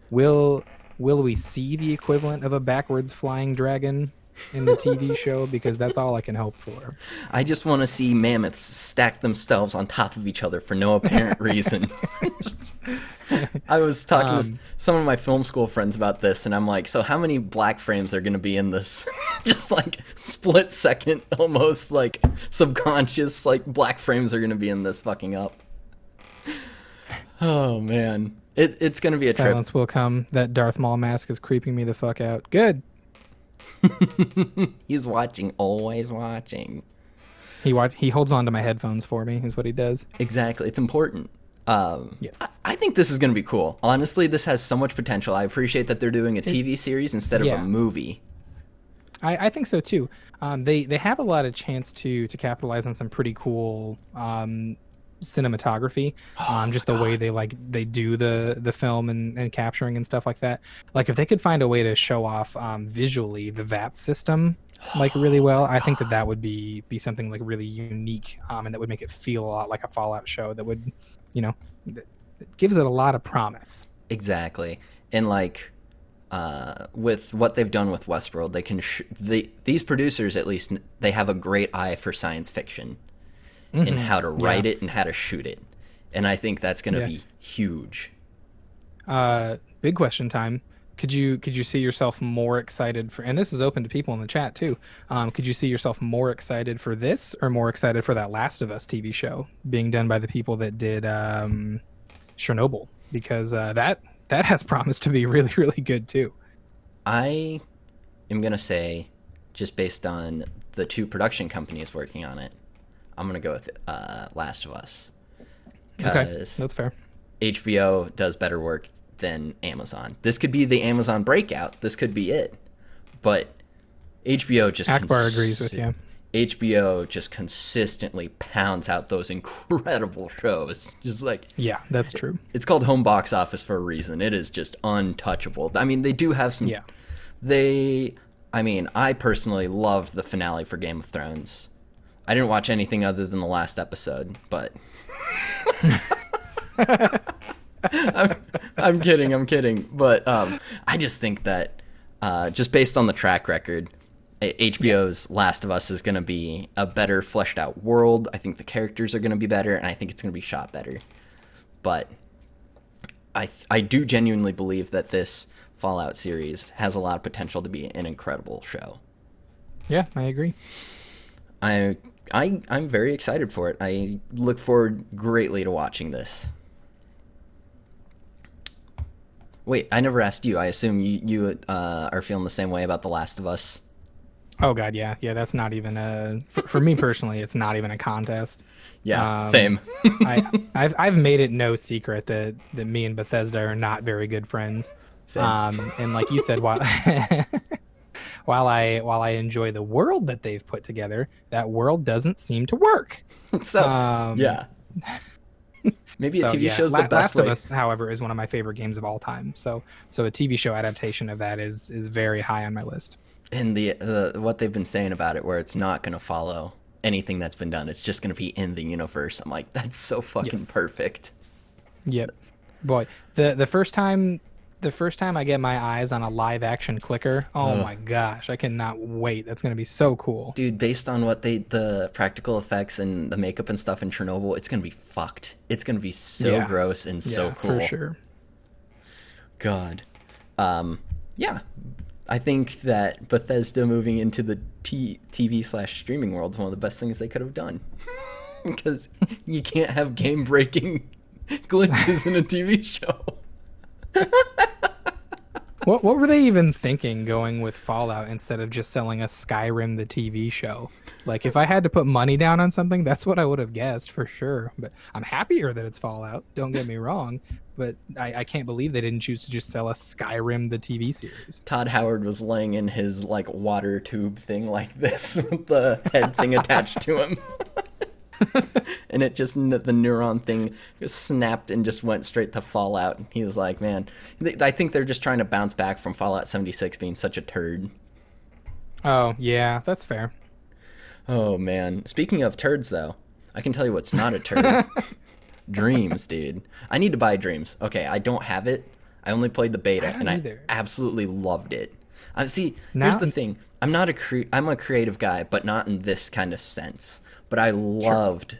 Will we see the equivalent of a backwards flying dragon in the TV show? Because that's all I can hope for. I just want to see mammoths stack themselves on top of each other for no apparent reason. I was talking with some of my film school friends about this, and I'm like, so how many black frames are going to be in this? Just like split second, almost like subconscious, like black frames are going to be in this fucking up. Oh, man. It's going to be a trip. Silence will come. That Darth Maul mask is creeping me the fuck out. Good. He's watching, always watching. He holds on to my headphones for me, is what he does. Exactly. It's important. Yes. I think this is going to be cool. Honestly, this has so much potential. I appreciate that they're doing a TV series instead of a movie. I think so too. They have a lot of chance to capitalize on some pretty cool cinematography. Just the way they do the film and capturing and stuff like that. Like, if they could find a way to show off visually the VAT system like really well, I think that would be something like really unique, and that would make it feel a lot like a Fallout show. That would, that gives it a lot of promise. Exactly. And like with what they've done with Westworld, they can these producers, at least, they have a great eye for science fiction and how to write it and how to shoot it. And I think that's going to be huge. Big question time. Could you see yourself more excited for, and this is open to people in the chat too, could you see yourself more excited for this or more excited for that Last of Us TV show being done by the people that did Chernobyl? Because that has promised to be really, really good too. I am going to say, just based on the two production companies working on it, I'm going to go with Last of Us. Okay, that's fair. HBO does better work than Amazon. This could be the Amazon breakout. This could be it. But HBO just Akbar agrees with you. HBO just consistently pounds out those incredible shows. Just like, yeah, that's true. It's called home box office for a reason. It is just untouchable. I mean, they do have some. Yeah. I personally loved the finale for Game of Thrones. I didn't watch anything other than the last episode, but I'm kidding. But I just think that just based on the track record, HBO's Last of Us is going to be a better fleshed out world. I think the characters are going to be better, and I think it's going to be shot better. But I do genuinely believe that this Fallout series has a lot of potential to be an incredible show. Yeah, I agree. I'm very excited for it. I look forward greatly to watching this. Wait, I never asked you. I assume you are feeling the same way about The Last of Us. Oh God, yeah. That's not even for me personally. It's not even a contest. Yeah, same. I've made it no secret that me and Bethesda are not very good friends. Same. And like you said, while I enjoy the world that they've put together, that world doesn't seem to work. So yeah. Maybe a TV show's the best Last way. of Us, however, is one of my favorite games of all time. So a TV show adaptation of that is very high on my list. And the what they've been saying about it, where it's not going to follow anything that's been done, it's just going to be in the universe. I'm like, that's so fucking perfect. Yep, boy. The first time I get my eyes on a live action clicker, oh my gosh, I cannot wait. That's going to be so cool, dude. Based on what the practical effects and the makeup and stuff in Chernobyl, it's going to be fucked. It's going to be so gross and so cool. For sure. God, yeah. I think that Bethesda moving into the TV/streaming world is one of the best things they could have done. Because you can't have game-breaking glitches in a TV show. What were they even thinking going with Fallout instead of just selling us Skyrim the TV show? Like, if I had to put money down on something, that's what I would have guessed for sure. But I'm happier that it's Fallout, don't get me wrong. But I can't believe they didn't choose to just sell us Skyrim the TV series. Todd Howard was laying in his like water tube thing like this with the head thing attached to him. And it just, the neuron thing just snapped and just went straight to Fallout. He was like, man, I think they're just trying to bounce back from Fallout 76 being such a turd. Oh, yeah, that's fair. Oh, man. Speaking of turds, though, I can tell you what's not a turd. Dreams, dude. I need to buy Dreams. Okay, I don't have it. I only played the beta, and I absolutely loved it. Here's the thing. I'm a creative guy, but not in this kind of sense. But I loved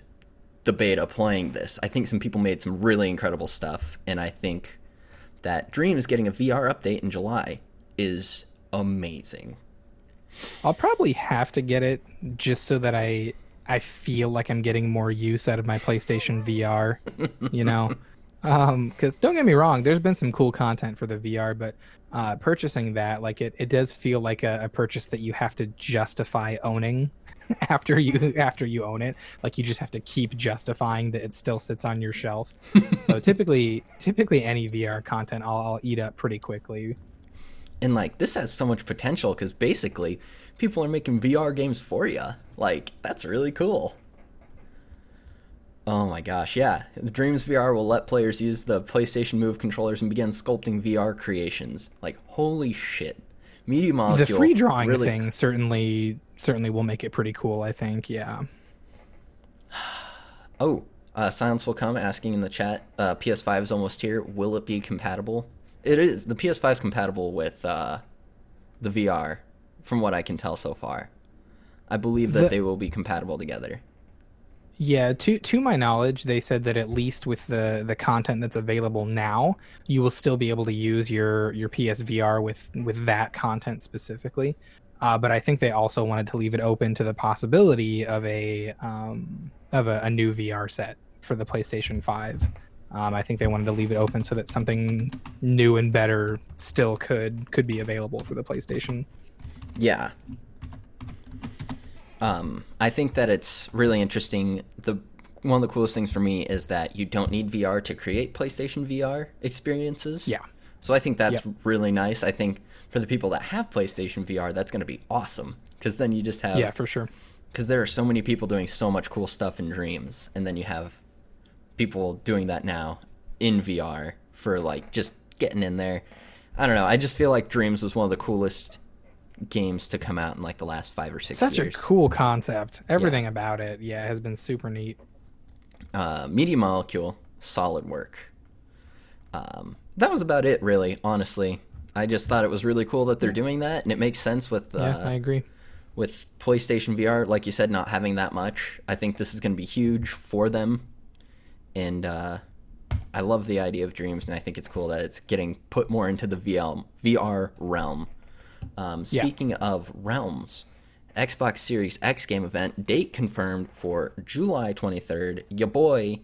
the beta playing this. I think some people made some really incredible stuff, and I think that Dreams getting a VR update in July is amazing. I'll probably have to get it just so that I feel like I'm getting more use out of my PlayStation VR, you know? Because don't get me wrong, there's been some cool content for the VR, but purchasing that, like it does feel like a purchase that you have to justify owning after you own it. Like you just have to keep justifying that it still sits on your shelf. So typically any VR content I'll eat up pretty quickly. And like this has so much potential because basically people are making VR games for you. Like that's really cool. Oh my gosh, yeah. The Dreams VR will let players use the PlayStation Move controllers and begin sculpting VR creations. Like holy shit. Media Molecule. The free drawing thing certainly will make it pretty cool, I think, yeah. Oh, Silence Will Come asking in the chat, PS5 is almost here. Will it be compatible? It is. The PS5 is compatible with the VR, from what I can tell so far. I believe that they will be compatible together. Yeah, to my knowledge, they said that at least with the content that's available now, you will still be able to use your PSVR with that content specifically. But I think they also wanted to leave it open to the possibility of a new VR set for the PlayStation 5. I think they wanted to leave it open so that something new and better still could be available for the PlayStation. Yeah. I think that it's really interesting. The one of the coolest things for me is that you don't need VR to create PlayStation VR experiences. Yeah. So I think that's Yep. really nice. I think for the people that have PlayStation VR, that's going to be awesome, because then you just have Yeah, for sure. because there are so many people doing so much cool stuff in Dreams, and then you have people doing that now in VR for like just getting in there. I don't know. I just feel like Dreams was one of the coolest games to come out in like the last 5 or 6 Such years. a cool concept. Everything about it, has been super neat. Media Molecule, solid work. That was about it, really. Honestly, I just thought it was really cool that they're doing that, and it makes sense with I agree. with PlayStation VR, like you said, not having that much. I think this is going to be huge for them, and I love the idea of Dreams, and I think it's cool that it's getting put more into the VR realm. Speaking of realms, Xbox Series X game event date confirmed for July 23rd. Your boy,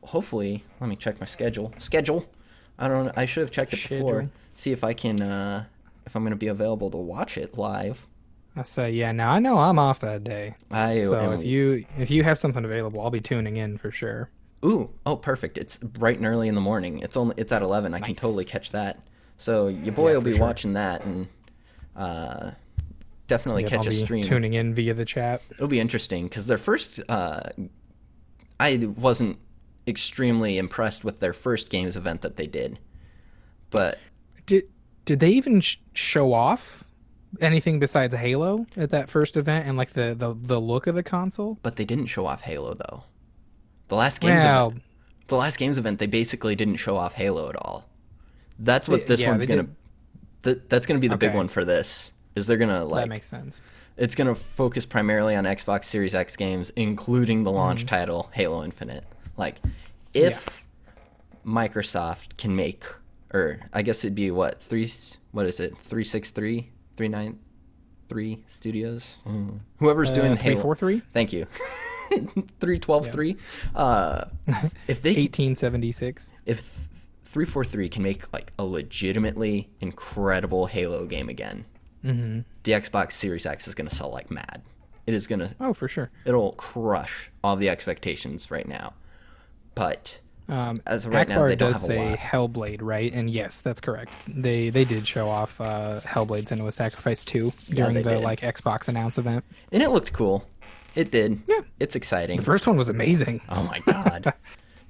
hopefully, let me check my schedule. I don't know. I should have checked it before. See if I can, if I'm going to be available to watch it live. I say, now I know I'm off that day. So am. if you have something available, I'll be tuning in for sure. Oh, perfect. It's bright and early in the morning. It's at 11. I can totally catch that. So your boy will be watching that, and definitely catch I'll a be stream. tuning in via the chat. It'll be interesting because their first, I wasn't extremely impressed with their first games event that they did, but Did they even show off anything besides Halo at that first event and like the look of the console? but they didn't show off Halo though. The last games event, they basically didn't show off Halo at all. That's what this one's gonna. That's gonna be the big one for this. Is they're gonna that makes sense. It's gonna focus primarily on Xbox Series X games, including the launch title Halo Infinite. Like, if Microsoft can make, or I guess it'd be what is it? 363, 393 Studios. Whoever's doing Halo. 343. Thank you. 3123. If they 1876. if 343 can make like a legitimately incredible Halo game again, the Xbox Series X is going to sell like mad. It is going to. Oh, for sure. It'll crush all the expectations right now. But as of right now, Akbar they don't does have a say lot. Hellblade, right? And yes, that's correct. They did show off Hellblade: Senua's Sacrifice 2 during they the did. like Xbox announce event. And it looked cool. It did. Yeah. It's exciting. The first one was amazing. Oh my god.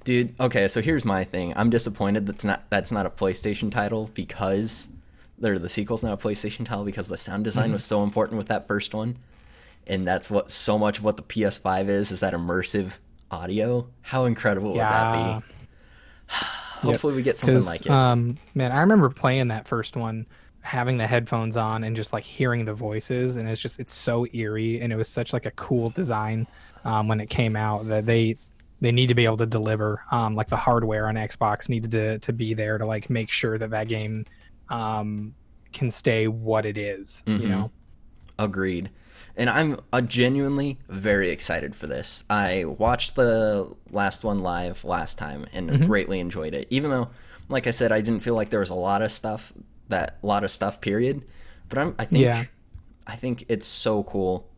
Dude, okay, so here's my thing. I'm disappointed that's not a PlayStation title, because the sequel's not a PlayStation title, because the sound design was so important with that first one. And that's what so much of what the PS5 is that immersive audio. How incredible would that be? Hopefully we get something like it. Man, I remember playing that first one, having the headphones on and just like hearing the voices, and it's so eerie, and it was such like a cool design when it came out, that they need to be able to deliver. Like the hardware on Xbox needs to be there to like make sure that game can stay what it is, you know? Agreed. And I'm genuinely very excited for this. I watched the last one live last time and greatly enjoyed it. Even though, like I said, I didn't feel like there was a lot of stuff, period. But I think it's so cool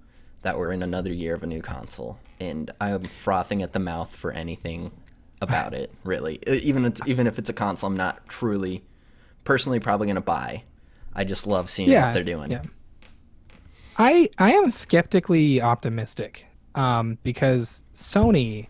that we're in another year of a new console, and I'm frothing at the mouth for anything about it, really. Even if it's a console I'm not truly, personally probably going to buy. I just love seeing what they're doing. Yeah. I am skeptically optimistic because Sony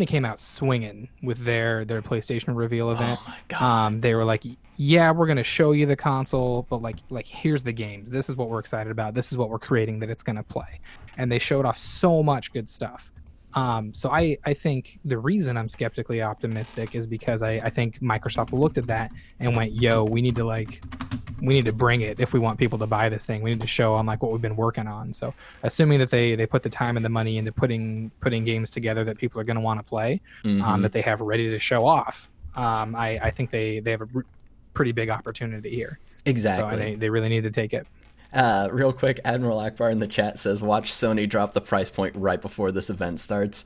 came out swinging with their PlayStation reveal event. Oh my god! They were like, "Yeah, we're gonna show you the console, but like here's the games. This is what we're excited about. This is what we're creating that it's gonna play." And they showed off so much good stuff. So I think the reason I'm skeptically optimistic is because I think Microsoft looked at that and went, "Yo, we need to bring it if we want people to buy this thing. We need to show them like what we've been working on." So assuming that they put the time and the money into putting games together that people are going to want to play, that they have ready to show off, I think they have a pretty big opportunity here. Exactly. So they really need to take it. Real quick, Admiral Akbar in the chat says, "Watch Sony drop the price point right before this event starts."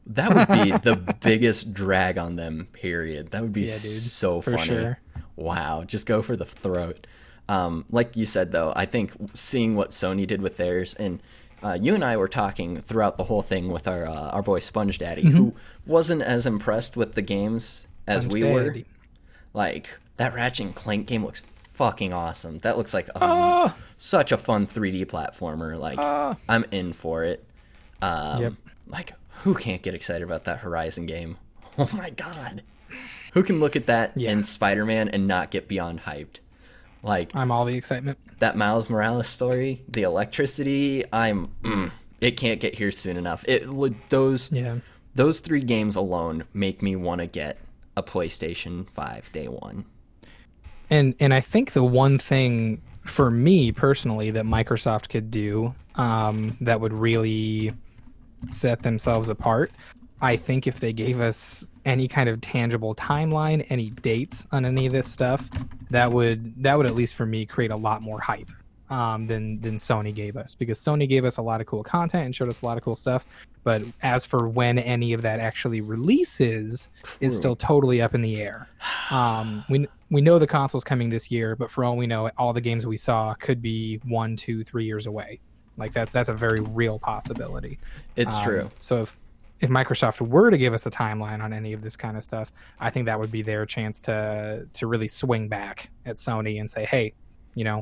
That would be the biggest drag on them, period. That would be so funny. Sure. Wow, just go for the throat. Like you said, though, I think seeing what Sony did with theirs, and you and I were talking throughout the whole thing with our boy Sponge Daddy, who wasn't as impressed with the games as Sponge we were. Daddy. Like, that Ratchet and Clank game looks fucking awesome. That looks like such a fun 3D platformer. Like, I'm in for it. Yep. Like, who can't get excited about that Horizon game? Oh my god. Who can look at that in Spider-Man and not get beyond hyped? Like, I'm all the excitement. that Miles Morales story, the electricity, it can't get here soon enough. Those 3 games alone make me want to get a PlayStation 5 day one. And I think the one thing for me personally that Microsoft could do that would really set themselves apart, I think if they gave us any kind of tangible timeline, any dates on any of this stuff, that would at least for me create a lot more hype than Sony gave us, because Sony gave us a lot of cool content and showed us a lot of cool stuff. But as for when any of that actually releases, is still totally up in the air. We know the console's coming this year, but for all we know, all the games we saw could be 1, 2, 3 years away. Like that's a very real possibility. It's true. So if Microsoft were to give us a timeline on any of this kind of stuff, I think that would be their chance to really swing back at Sony and say, hey,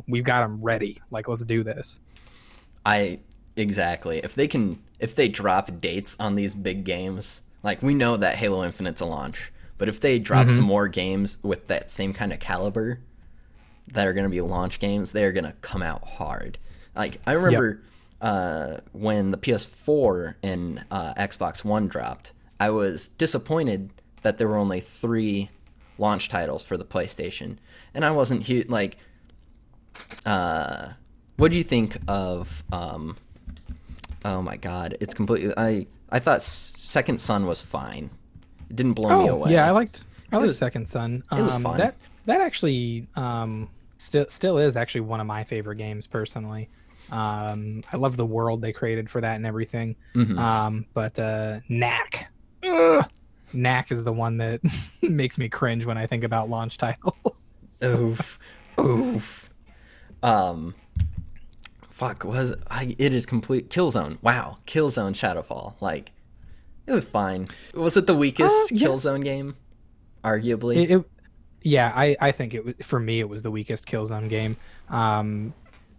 we've got them ready. Like, let's do this. Exactly. If they drop dates on these big games, like, we know that Halo Infinite's a launch, but if they drop some more games with that same kind of caliber that are going to be launch games, they're going to come out hard. Like, I remember when the PS4 and Xbox One dropped, I was disappointed that there were only 3 launch titles for the PlayStation, and I wasn't huge. Like, what do you think of? Oh my God, it's completely. I thought Second Son was fine. It didn't blow me away. Yeah, I liked Second Son. It was fun. That actually still is actually one of my favorite games personally. I love the world they created for that and everything. But Knack. Knack is the one that makes me cringe when I think about launch titles. Oof. It is complete Killzone. Wow. Killzone Shadowfall. Like, it was fine. Was it the weakest Killzone game? Arguably. I think for me it was the weakest Killzone game.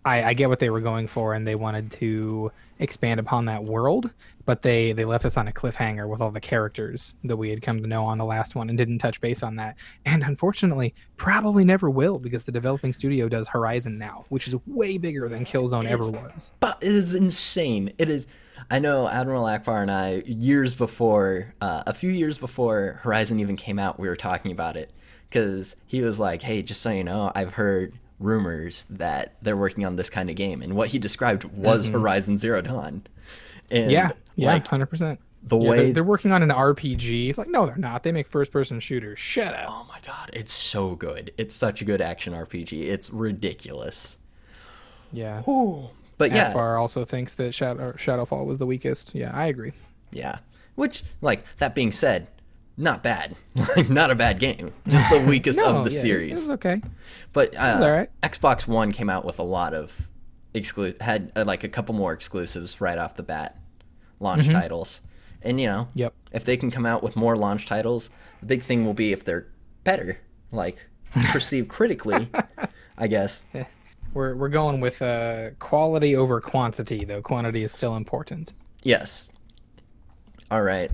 I get what they were going for, and they wanted to expand upon that world, but they left us on a cliffhanger with all the characters that we had come to know on the last one and didn't touch base on that. And unfortunately, probably never will, because the developing studio does Horizon now, which is way bigger than Killzone ever was. But it is insane. It is. I know Admiral Akbar and I, a few years before Horizon even came out, we were talking about it, because he was like, hey, just so you know, I've heard rumors that they're working on this kind of game, and what he described was Horizon Zero Dawn. And like, 100%. The way they're working on an RPG. It's like, no, they're not. They make first-person shooters. Shut up. Oh my God, it's so good. It's such a good action RPG. It's ridiculous. Yeah. Ooh. But yeah, Akbar also thinks that Shadowfall was the weakest. Yeah, I agree. Yeah. Which, like, that being said, not bad. Like, not a bad game. Just the weakest of the series. It was okay. But all right. Xbox One came out with a lot of had like a couple more exclusives right off the bat, launch titles. And if they can come out with more launch titles, the big thing will be if they're better, like perceived critically, I guess. We're going with quality over quantity, though quantity is still important. Yes. All right.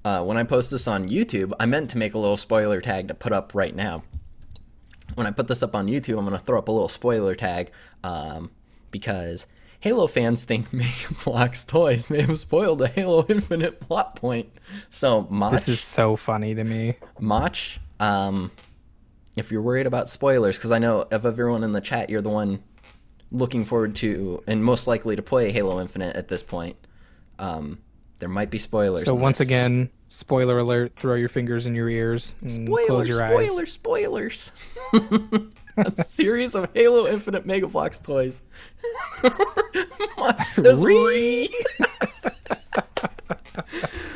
When I post this on YouTube, I meant to make a little spoiler tag to put up right now. When I put this up on YouTube, I'm going to throw up a little spoiler tag because Halo fans think Megan Block's toys may have spoiled a Halo Infinite plot point. So, Mach... This is so funny to me. Mach, if you're worried about spoilers, because I know of everyone in the chat, you're the one looking forward to and most likely to play Halo Infinite at this point. There might be spoilers. So once again, spoiler alert, throw your fingers in your ears and close your eyes. Spoilers. A series of Halo Infinite Mega Bloks toys. Mach says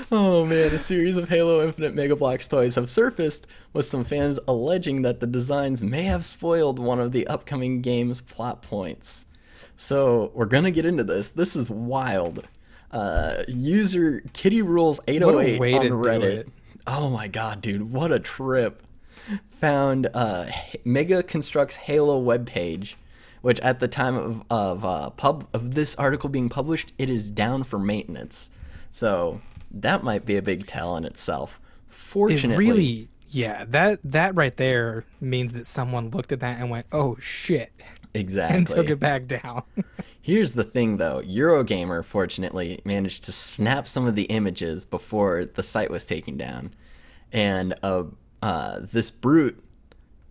Oh man, a series of Halo Infinite Mega Bloks toys have surfaced, with some fans alleging that the designs may have spoiled one of the upcoming game's plot points. So we're gonna get into this. This is wild. User Kitty Rules What a 808 way on to do Reddit. it. Oh my god, dude, what a trip! Found Mega Constructs Halo webpage, which at the time of this article being published, it is down for maintenance. So that might be a big tell in itself. It Fortunately, really, yeah, that right there means that someone looked at that and went, "Oh shit," exactly. and took it back down. Here's the thing, though. Eurogamer, fortunately, managed to snap some of the images before the site was taken down. And this brute,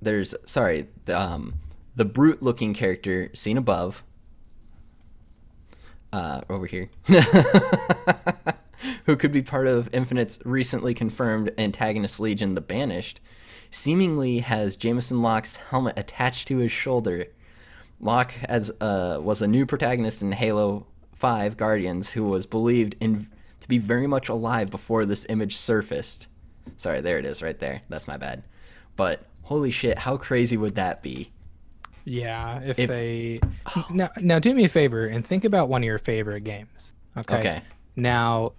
the brute-looking character seen above, over here, who could be part of Infinite's recently confirmed antagonist legion, the Banished, seemingly has Jameson Locke's helmet attached to his shoulder. Locke was a new protagonist in Halo 5 Guardians who was believed to be very much alive before this image surfaced. Sorry, there it is right there. That's my bad. But holy shit, how crazy would that be? Yeah, if they now do me a favor and think about one of your favorite games. Okay. Now,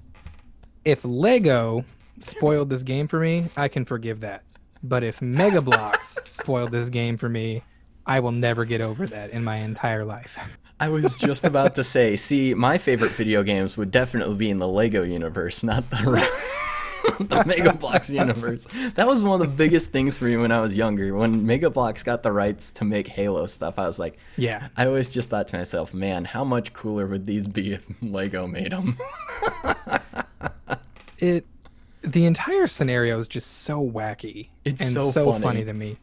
if Lego spoiled this game for me, I can forgive that. But if Mega Bloks spoiled this game for me, I will never get over that in my entire life. I was just about to say, see, my favorite video games would definitely be in the Lego universe, not the Mega Bloks universe. That was one of the biggest things for me when I was younger. When Mega Bloks got the rights to make Halo stuff, I was like, yeah. I always just thought to myself, man, how much cooler would these be if Lego made them? The entire scenario is just so wacky. It's and so funny to me.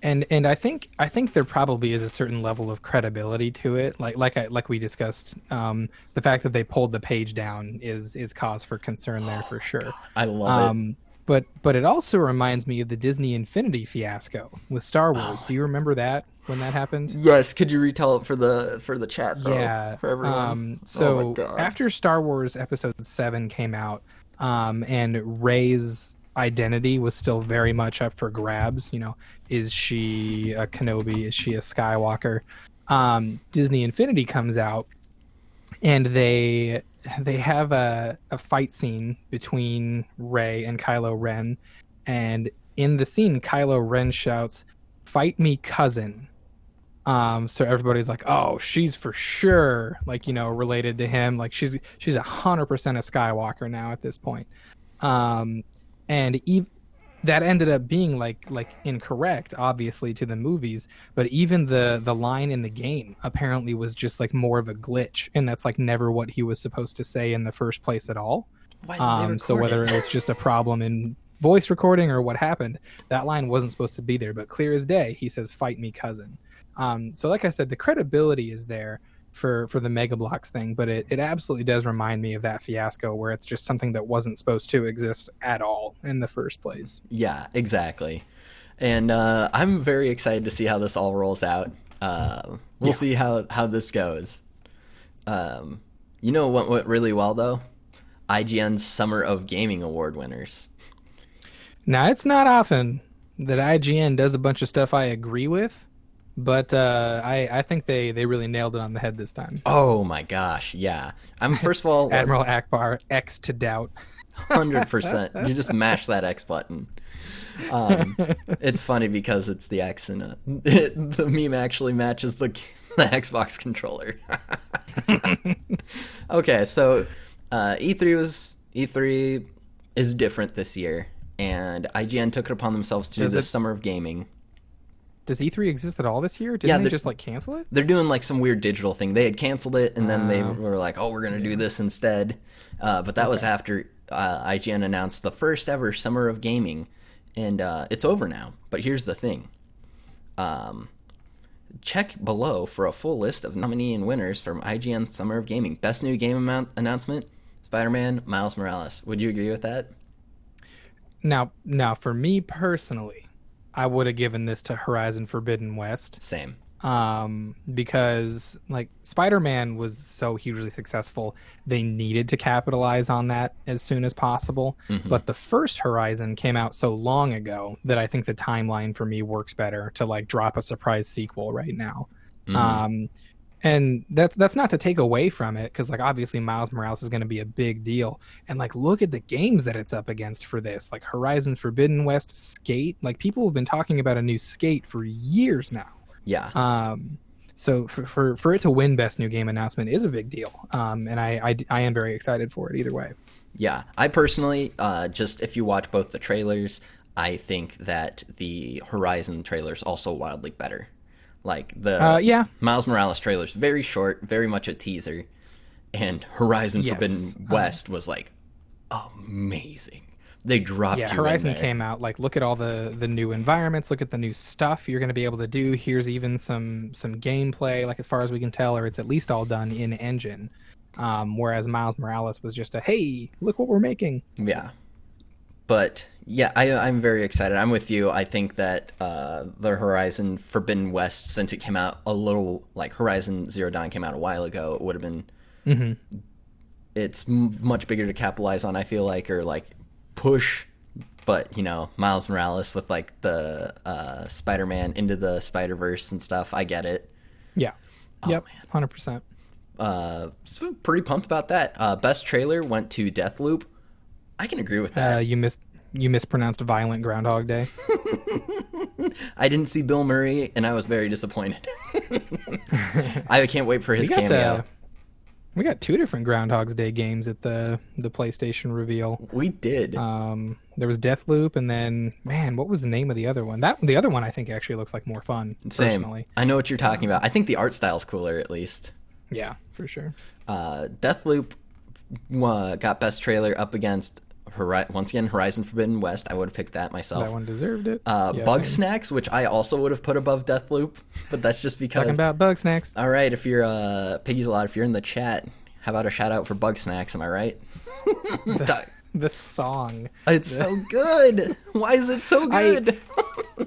And I think there probably is a certain level of credibility to it. Like we discussed, the fact that they pulled the page down is cause for concern there for sure. God, I love it. But it also reminds me of the Disney Infinity fiasco with Star Wars. Do you remember that when that happened? Yes. Could you retell it for the chat? Though, Yeah. For everyone. So after Star Wars Episode 7 came out, and Rey's identity was still very much up for grabs. You know, is she a Kenobi? Is she a Skywalker? Disney Infinity comes out, and they have a fight scene between Rey and Kylo Ren, and in the scene, Kylo Ren shouts, "Fight me, cousin." So everybody's like, "Oh, she's for sure, like, you know, related to him. Like she's 100% a Skywalker now at this point." And that ended up being like incorrect, obviously, to the movies. But even the line in the game apparently was just like more of a glitch, and that's like never what he was supposed to say in the first place at all. So whether it was just a problem in voice recording or what happened, that line wasn't supposed to be there. But clear as day, he says, "Fight me, cousin." So like I said, the credibility is there for the Mega Bloks thing, but it absolutely does remind me of that fiasco where it's just something that wasn't supposed to exist at all in the first place. Yeah, exactly. And I'm very excited to see how this all rolls out. We'll see how this goes. You know what went really well, though? IGN's Summer of Gaming Award winners. Now, it's not often that IGN does a bunch of stuff I agree with, but I think they really nailed it on the head this time. Oh my gosh, yeah. First of all, Admiral Akbar, X to doubt. 100%. You just mash that X button. It's funny because it's the X, and the meme actually matches the Xbox controller. Okay, so E3 is different this year, and IGN took it upon themselves to do the Summer of Gaming. Does E3 exist at all this year? Didn't they just like cancel it? They're doing like some weird digital thing. They had canceled it, and then they were like, "Oh, we're going to do this instead." But that was after IGN announced the first ever Summer of Gaming, and it's over now. But here's the thing: check below for a full list of nominee and winners from IGN Summer of Gaming. Best new game announcement: Spider-Man, Miles Morales. Would you agree with that? Now, for me personally, I would have given this to Horizon Forbidden West. Same. Because like Spider-Man was so hugely successful, they needed to capitalize on that as soon as possible. Mm-hmm. But the first Horizon came out so long ago that I think the timeline for me works better to like drop a surprise sequel right now. Mm-hmm. And that's not to take away from it, because like obviously Miles Morales is going to be a big deal, and like look at the games that it's up against for this, like Horizon Forbidden West, Skate. Like people have been talking about a new Skate for years now. Yeah. So for it to win Best New Game announcement is a big deal. And I am very excited for it either way. Yeah. I personally, just if you watch both the trailers, I think that the Horizon trailer is also wildly better. Like the Miles Morales trailer is very short, very much a teaser, and Horizon Forbidden West was like amazing. They dropped you Horizon in there. came out, like look at all the new environments, look at the new stuff you're going to be able to do. Here's even some gameplay, like as far as we can tell, or it's at least all done in engine. Whereas Miles Morales was just a, hey, look what we're making. Yeah. But yeah, I'm very excited. I'm with you. I think that the Horizon Forbidden West, since it came out a little, like Horizon Zero Dawn came out a while ago, it would have been, it's much bigger to capitalize on, I feel like, or like push. But, you know, Miles Morales with like the Spider-Man into the Spider-Verse and stuff, I get it. Yeah. Yep. 100%. So pretty pumped about that. Best trailer went to Deathloop. I can agree with that. You mispronounced Violent Groundhog Day. I didn't see Bill Murray, and I was very disappointed. I can't wait for his cameo. We got 2 different Groundhog's Day games at the PlayStation reveal. We did. There was Deathloop, and then, man, what was the name of the other one? The other one I think actually looks like more fun. Same. Personally. I know what you're talking about. I think the art style's cooler, at least. Yeah, for sure. Deathloop got best trailer up against once again Horizon Forbidden West. I would have picked that myself. That one deserved it. Bug Snacks, which I also would have put above Deathloop, but that's just because talking about Bug Snacks. All right, if you're Piggy's a lot, if you're in the chat, how about a shout out for Bug Snacks? Am I right? The song. It's so good. Why is it so good?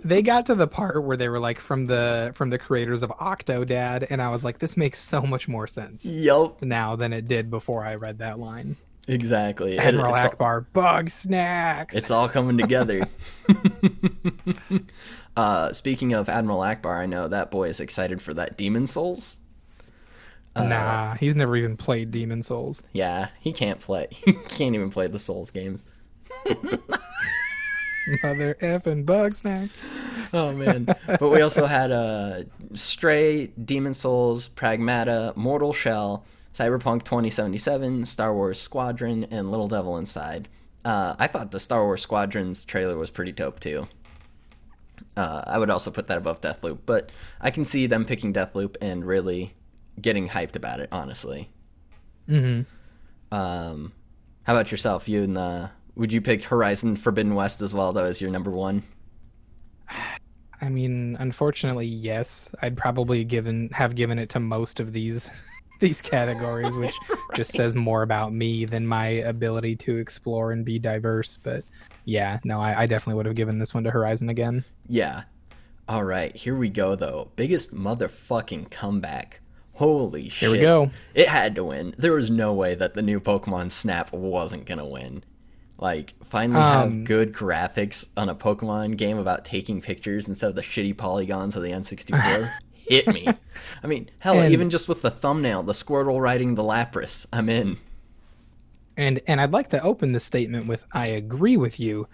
They got to the part where they were like from the creators of Octodad, and I was like, this makes so much more sense. Yep. Now than it did before I read that line. Exactly. Admiral Akbar, Bug Snacks. It's all coming together. Speaking of Admiral Akbar, I know that boy is excited for that Demon Souls. Nah, he's never even played Demon Souls. Yeah, he can't play. He can't even play the Souls games. Mother effing Bug Snacks. Oh, man. But we also had Stray, Demon Souls, Pragmata, Mortal Shell, Cyberpunk 2077, Star Wars Squadron, and Little Devil Inside. I thought the Star Wars Squadrons trailer was pretty dope, too. I would also put that above Deathloop, but I can see them picking Deathloop and really getting hyped about it, honestly. How about yourself? Would you pick Horizon Forbidden West as well, though, as your number one? I mean, unfortunately, yes. I'd probably have given it to most of these categories, which just says more about me than my ability to explore and be diverse. But yeah, no, I definitely would have given this one to Horizon again. Yeah. All right, here we go, though. Biggest motherfucking comeback. Holy shit. Here we go. It had to win. There was no way that the new Pokemon Snap wasn't going to win. Like, finally have good graphics on a Pokemon game about taking pictures instead of the shitty polygons of the N64. Hit me. I mean, hell, even just with the thumbnail, the Squirtle riding the Lapras, I'm in. And I'd like to open this statement with, I agree with you,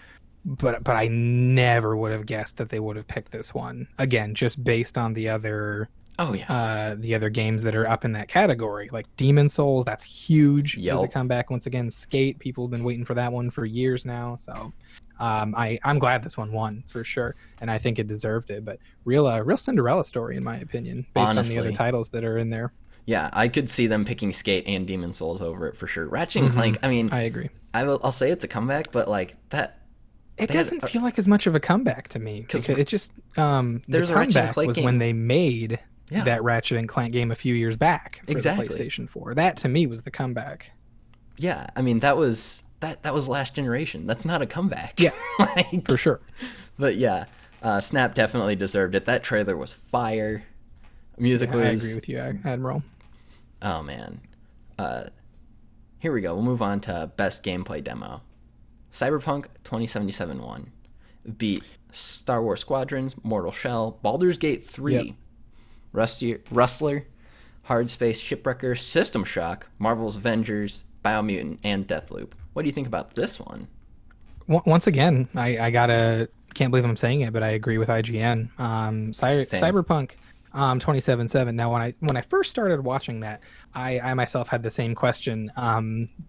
but I never would have guessed that they would have picked this one. Again, just based on the other... Oh, yeah. The other games that are up in that category, like Demon Souls, that's huge as a comeback. Once again, Skate, people have been waiting for that one for years now. So I'm glad this one won for sure, and I think it deserved it. But real Cinderella story, in my opinion, based Honestly. on the other titles that are in there. Yeah, I could see them picking Skate and Demon Souls over it for sure. Ratchet and Clank, I mean... I agree. I'll say it's a comeback, but like that... It doesn't feel like as much of a comeback to me. Because it just... the comeback was game. when they made... Yeah. That Ratchet and Clank game a few years back for the PlayStation 4. That to me was the comeback. Yeah, I mean that was last generation. That's not a comeback. Yeah, like, for sure. But yeah, Snap definitely deserved it. That trailer was fire. Music was. I agree with you, Admiral. Oh man, here we go. We'll move on to best gameplay demo. Cyberpunk 2077 won. Beat Star Wars Squadrons, Mortal Shell, Baldur's Gate 3. Yep. Rustler, Hard Space, Shipwrecker, System Shock, Marvel's Avengers, Biomutant, and Deathloop. What do you think about this one? Once again, I gotta can't believe I'm saying it, but I agree with IGN. Same. Cyberpunk 2077. Now, when I first started watching that, I myself had the same question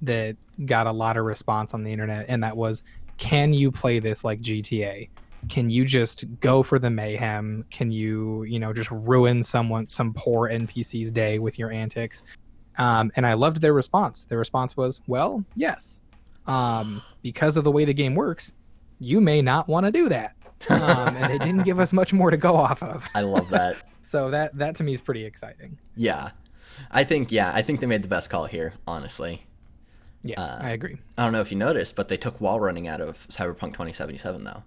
that got a lot of response on the internet, and that was, can you play this like GTA? Can you just go for the mayhem? Can you just ruin some poor NPC's day with your antics? And I loved their response. Their response was, well, yes. Because of the way the game works, you may not want to do that. And they didn't give us much more to go off of. I love that. So that to me is pretty exciting. Yeah. I think they made the best call here, honestly. Yeah, I agree. I don't know if you noticed, but they took wall running out of Cyberpunk 2077, though.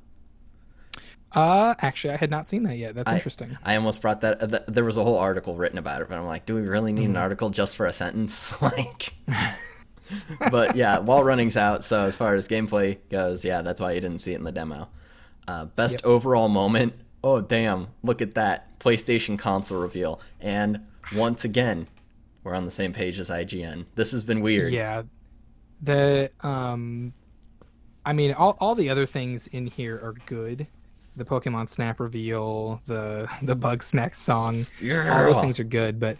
Actually, I had not seen that yet. That's interesting. I almost brought that. There was a whole article written about it, but I'm like, do we really need an article just for a sentence? Like, but yeah, wall running's out. So as far as gameplay goes, yeah, that's why you didn't see it in the demo. Best overall moment. Oh damn! Look at that PlayStation console reveal, and once again, we're on the same page as IGN. This has been weird. Yeah, I mean, all the other things in here are good. The Pokemon Snap reveal, the Bug Snack song, all those things are good. But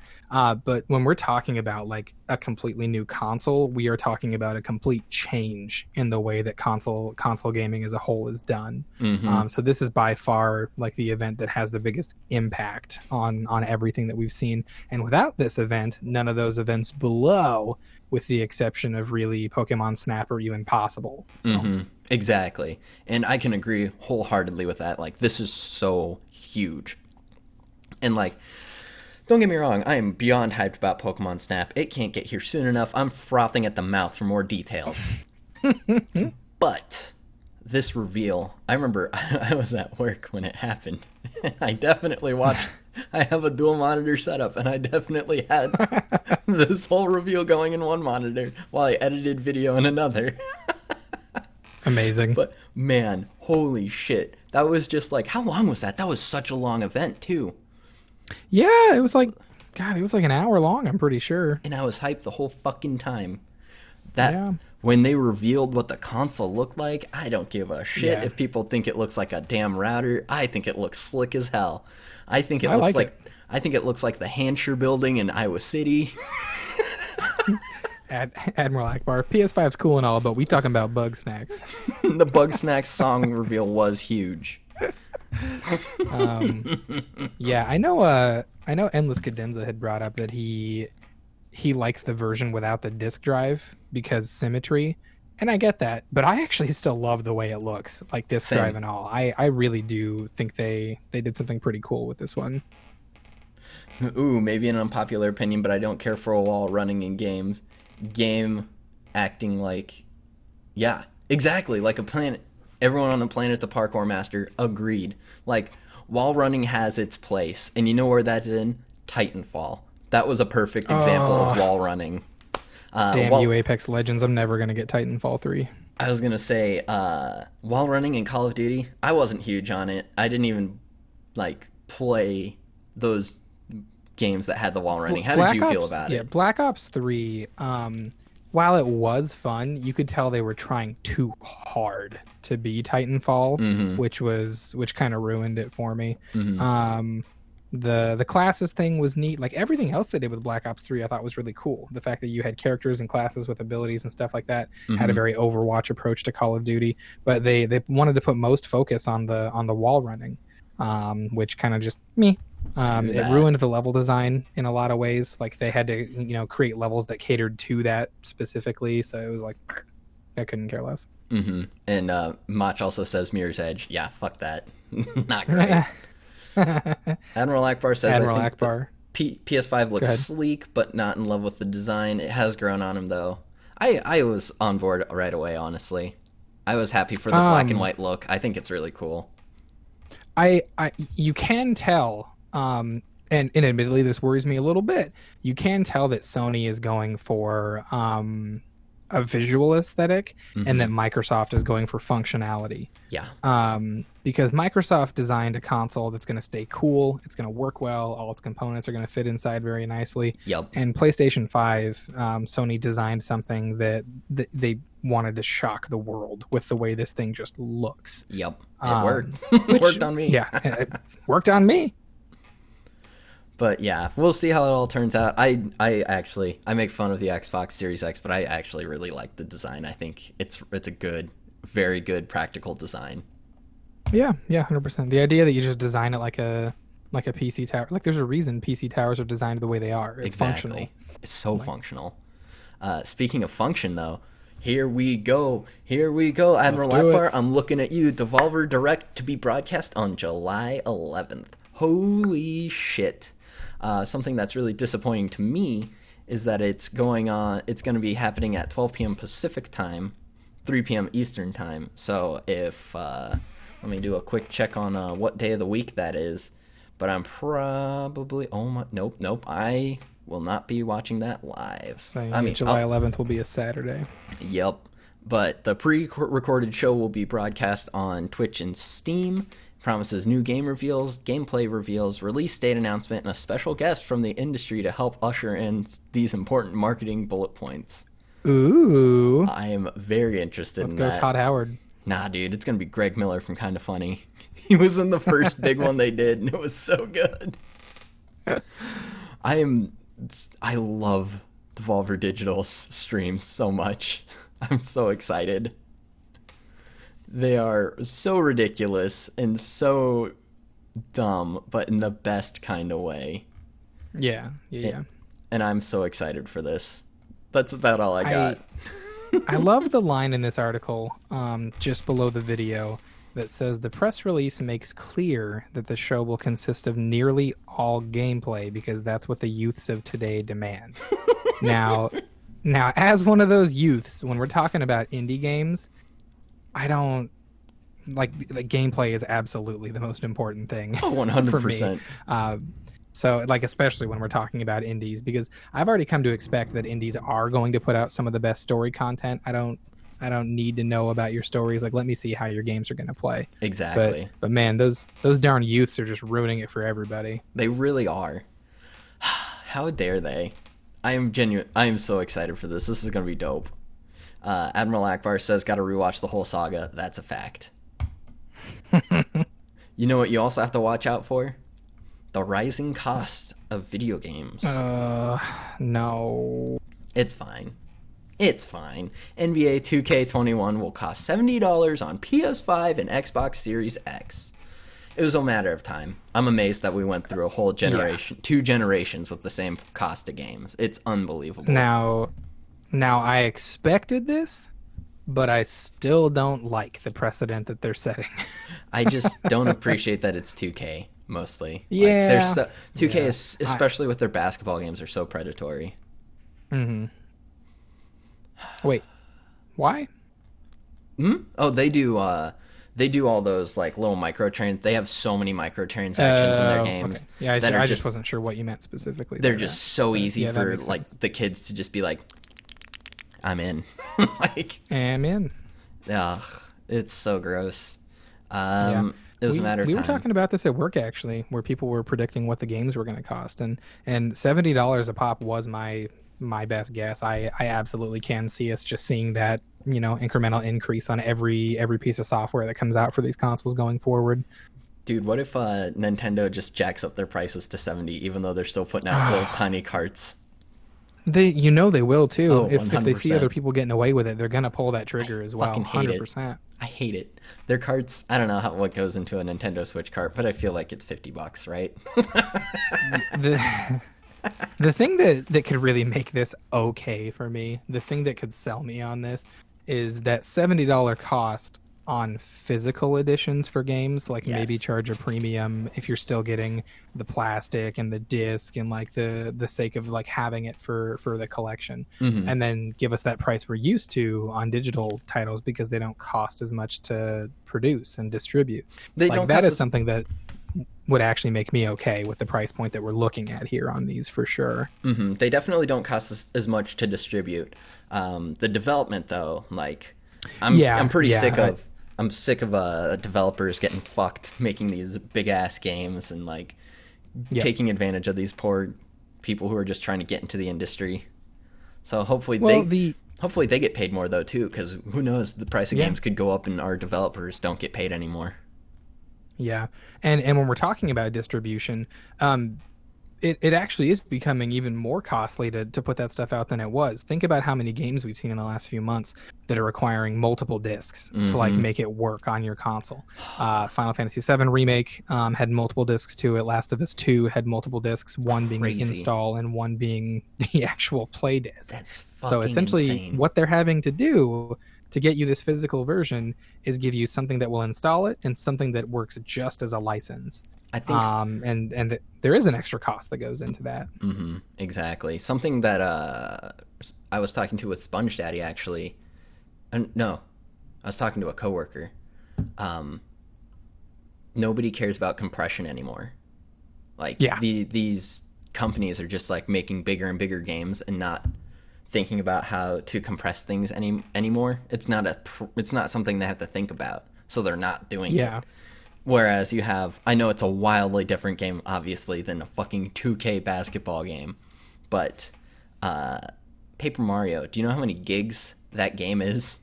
when we're talking about like a completely new console, we are talking about a complete change in the way that console gaming as a whole is done. Mm-hmm. So this is by far like the event that has the biggest impact on everything that we've seen. And without this event, none of those events below, with the exception of really Pokemon Snap, are even possible. So. Mm-hmm. Exactly. And I can agree wholeheartedly with that. Like, this is so huge. And, like, don't get me wrong, I am beyond hyped about Pokemon Snap. It can't get here soon enough. I'm frothing at the mouth for more details. But this reveal, I remember I was at work when it happened. I definitely watched. I have a dual monitor setup, and I definitely had this whole reveal going in one monitor while I edited video in another. Amazing. But man, holy shit. That was just like, how long was that? That was such a long event too. Yeah, it was like an hour long, I'm pretty sure. And I was hyped the whole fucking time. When they revealed what the console looked like, I don't give a shit if people think it looks like a damn router. I think it looks slick as hell. I think it looks like the Hampshire building in Iowa City. Admiral Akbar. PS5's cool and all, but we talking about Bug Snacks. The Bug Snacks song reveal was huge. Yeah, I know Endless Cadenza had brought up that he likes the version without the disk drive because symmetry, and I get that, but I actually still love the way it looks, like disk drive and all. I really do think they did something pretty cool with this one. Ooh, maybe an unpopular opinion, but I don't care for a wall running in games. Game acting like, yeah, exactly, like a planet. Everyone on the planet's a parkour master. Agreed. Like, wall running has its place, and you know where that's in? Titanfall. That was a perfect example of wall running. Damn you, Apex Legends! I'm never gonna get Titanfall 3. I was gonna say, wall running in Call of Duty. I wasn't huge on it. I didn't even like play those games that had the wall running. How did you feel about it? Yeah, Black Ops 3, while it was fun, you could tell they were trying too hard to be Titanfall, which kind of ruined it for me. The classes thing was neat. Like everything else they did with Black Ops 3 I thought was really cool. The fact that you had characters and classes with abilities and stuff like that had a very Overwatch approach to Call of Duty, but they wanted to put most focus on the wall running, which kind of just it ruined the level design in a lot of ways. Like they had to create levels that catered to that specifically, so it was like I couldn't care less. And Mach also says Mirror's Edge. Yeah, fuck that. Not great. Admiral Akbar says PS5 looks sleek, but not in love with the design. It has grown on him, though. I was on board right away, honestly. I was happy for the black and white look. I think it's really cool. You can tell, and admittedly this worries me a little bit, you can tell that Sony is going for a visual aesthetic, and that Microsoft is going for functionality. Yeah. Because Microsoft designed a console that's going to stay cool, it's going to work well, all its components are going to fit inside very nicely. Yep. And PlayStation 5, Sony designed something that they wanted to shock the world with the way this thing just looks. Yep. It worked. It worked on me. Yeah, it worked on me. But yeah, we'll see how it all turns out. I make fun of the Xbox Series X, but I actually really like the design. I think it's a good, very good practical design. Yeah, 100%. The idea that you just design it like a PC tower, like there's a reason PC towers are designed the way they are. It's functional. It's so functional. Speaking of function, though, here we go, Admiral Akbar. I'm looking at you. Devolver Direct to be broadcast on July 11th. Holy shit. Something that's really disappointing to me is that it's going to be happening at 12 p.m. Pacific time, 3 p.m. Eastern time. So if, let me do a quick check on what day of the week that is. But I'm probably, nope, I will not be watching that live. So July 11th will be a Saturday. Yep. But the pre-recorded show will be broadcast on Twitch and Steam. Promises new game reveals, gameplay reveals, release date announcement, and a special guest from the industry to help usher in these important marketing bullet points. Ooh. I am very interested in that. Let's go Todd Howard. Nah, dude, it's going to be Greg Miller from Kinda Funny. He was in the first big one they did, and it was so good. I love Devolver Digital's streams so much. I'm so excited. They are so ridiculous and so dumb, but in the best kind of way. Yeah. And I'm so excited for this. That's about all I got. I love the line in this article, just below the video, that says the press release makes clear that the show will consist of nearly all gameplay because that's what the youths of today demand. Now, as one of those youths, when we're talking about indie games, I don't like the gameplay is absolutely the most important thing. Oh, 100%. For me. So, like, especially when we're talking about indies, because I've already come to expect that indies are going to put out some of the best story content. I don't need to know about your stories. Like, let me see how your games are going to play. Exactly. But man, those darn youths are just ruining it for everybody. They really are. How dare they? I am so excited for this. This is going to be dope. Admiral Akbar says, got to rewatch the whole saga. That's a fact. You know what you also have to watch out for? The rising cost of video games. No. It's fine. NBA 2K21 will cost $70 on PS5 and Xbox Series X. It was a matter of time. I'm amazed that we went through a whole generation, 2 generations with the same cost of games. It's unbelievable. Now I expected this, but I still don't like the precedent that they're setting. I just don't appreciate that it's 2K mostly. Yeah. 2K is, especially with their basketball games, are so predatory. Mm-hmm. Wait, why? Oh, they do all those like little They have so many microtransactions in their games. Okay. Yeah, I just wasn't sure what you meant specifically. They're just so easy for like the kids to just be like, I'm in. I'm in. Ugh, it's so gross. It was a matter of time. We were talking about this at work, actually, where people were predicting what the games were going to cost, and $70 a pop was my best guess. I absolutely can see us just seeing that, incremental increase on every piece of software that comes out for these consoles going forward. Dude, what if Nintendo just jacks up their prices to $70, even though they're still putting out little tiny carts? They will too. Oh, if they see other people getting away with it, they're gonna pull that trigger as well. 100%. I hate it. Their carts. I don't know what goes into a Nintendo Switch cart, but I feel like it's $50, right? The thing that could really make this okay for me, the thing that could sell me on this, is that $70 cost on physical editions for games. Like, maybe charge a premium if you're still getting the plastic and the disc and like the sake of like having it for the collection, and then give us that price we're used to on digital titles because they don't cost as much to produce and distribute. That is something that would actually make me okay with the price point that we're looking at here on these for sure. They definitely don't cost as much to distribute. The development, though, like I'm pretty sick of. I'm sick of developers getting fucked making these big ass games and like taking advantage of these poor people who are just trying to get into the industry. So hopefully hopefully they get paid more though too, because who knows, the price of games could go up and our developers don't get paid anymore. Yeah, and when we're talking about distribution, it actually is becoming even more costly to put that stuff out than it was. Think about how many games we've seen in the last few months that are requiring multiple discs to like make it work on your console. Final Fantasy VII Remake had multiple discs to it. Last of Us 2 had multiple discs, one being the install and one being the actual play disc. That's fucking so essentially insane. What they're having to do to get you this physical version is give you something that will install it and something that works just as a license. I think and there is an extra cost that goes into that. Exactly. Something that I was talking to with Sponge Daddy actually. No, I was talking to a coworker. Nobody cares about compression anymore. Like these companies are just like making bigger and bigger games and not thinking about how to compress things anymore. It's not something they have to think about, so they're not doing it. Whereas you have, I know it's a wildly different game, obviously, than a fucking 2K basketball game, but Paper Mario, do you know how many gigs that game is?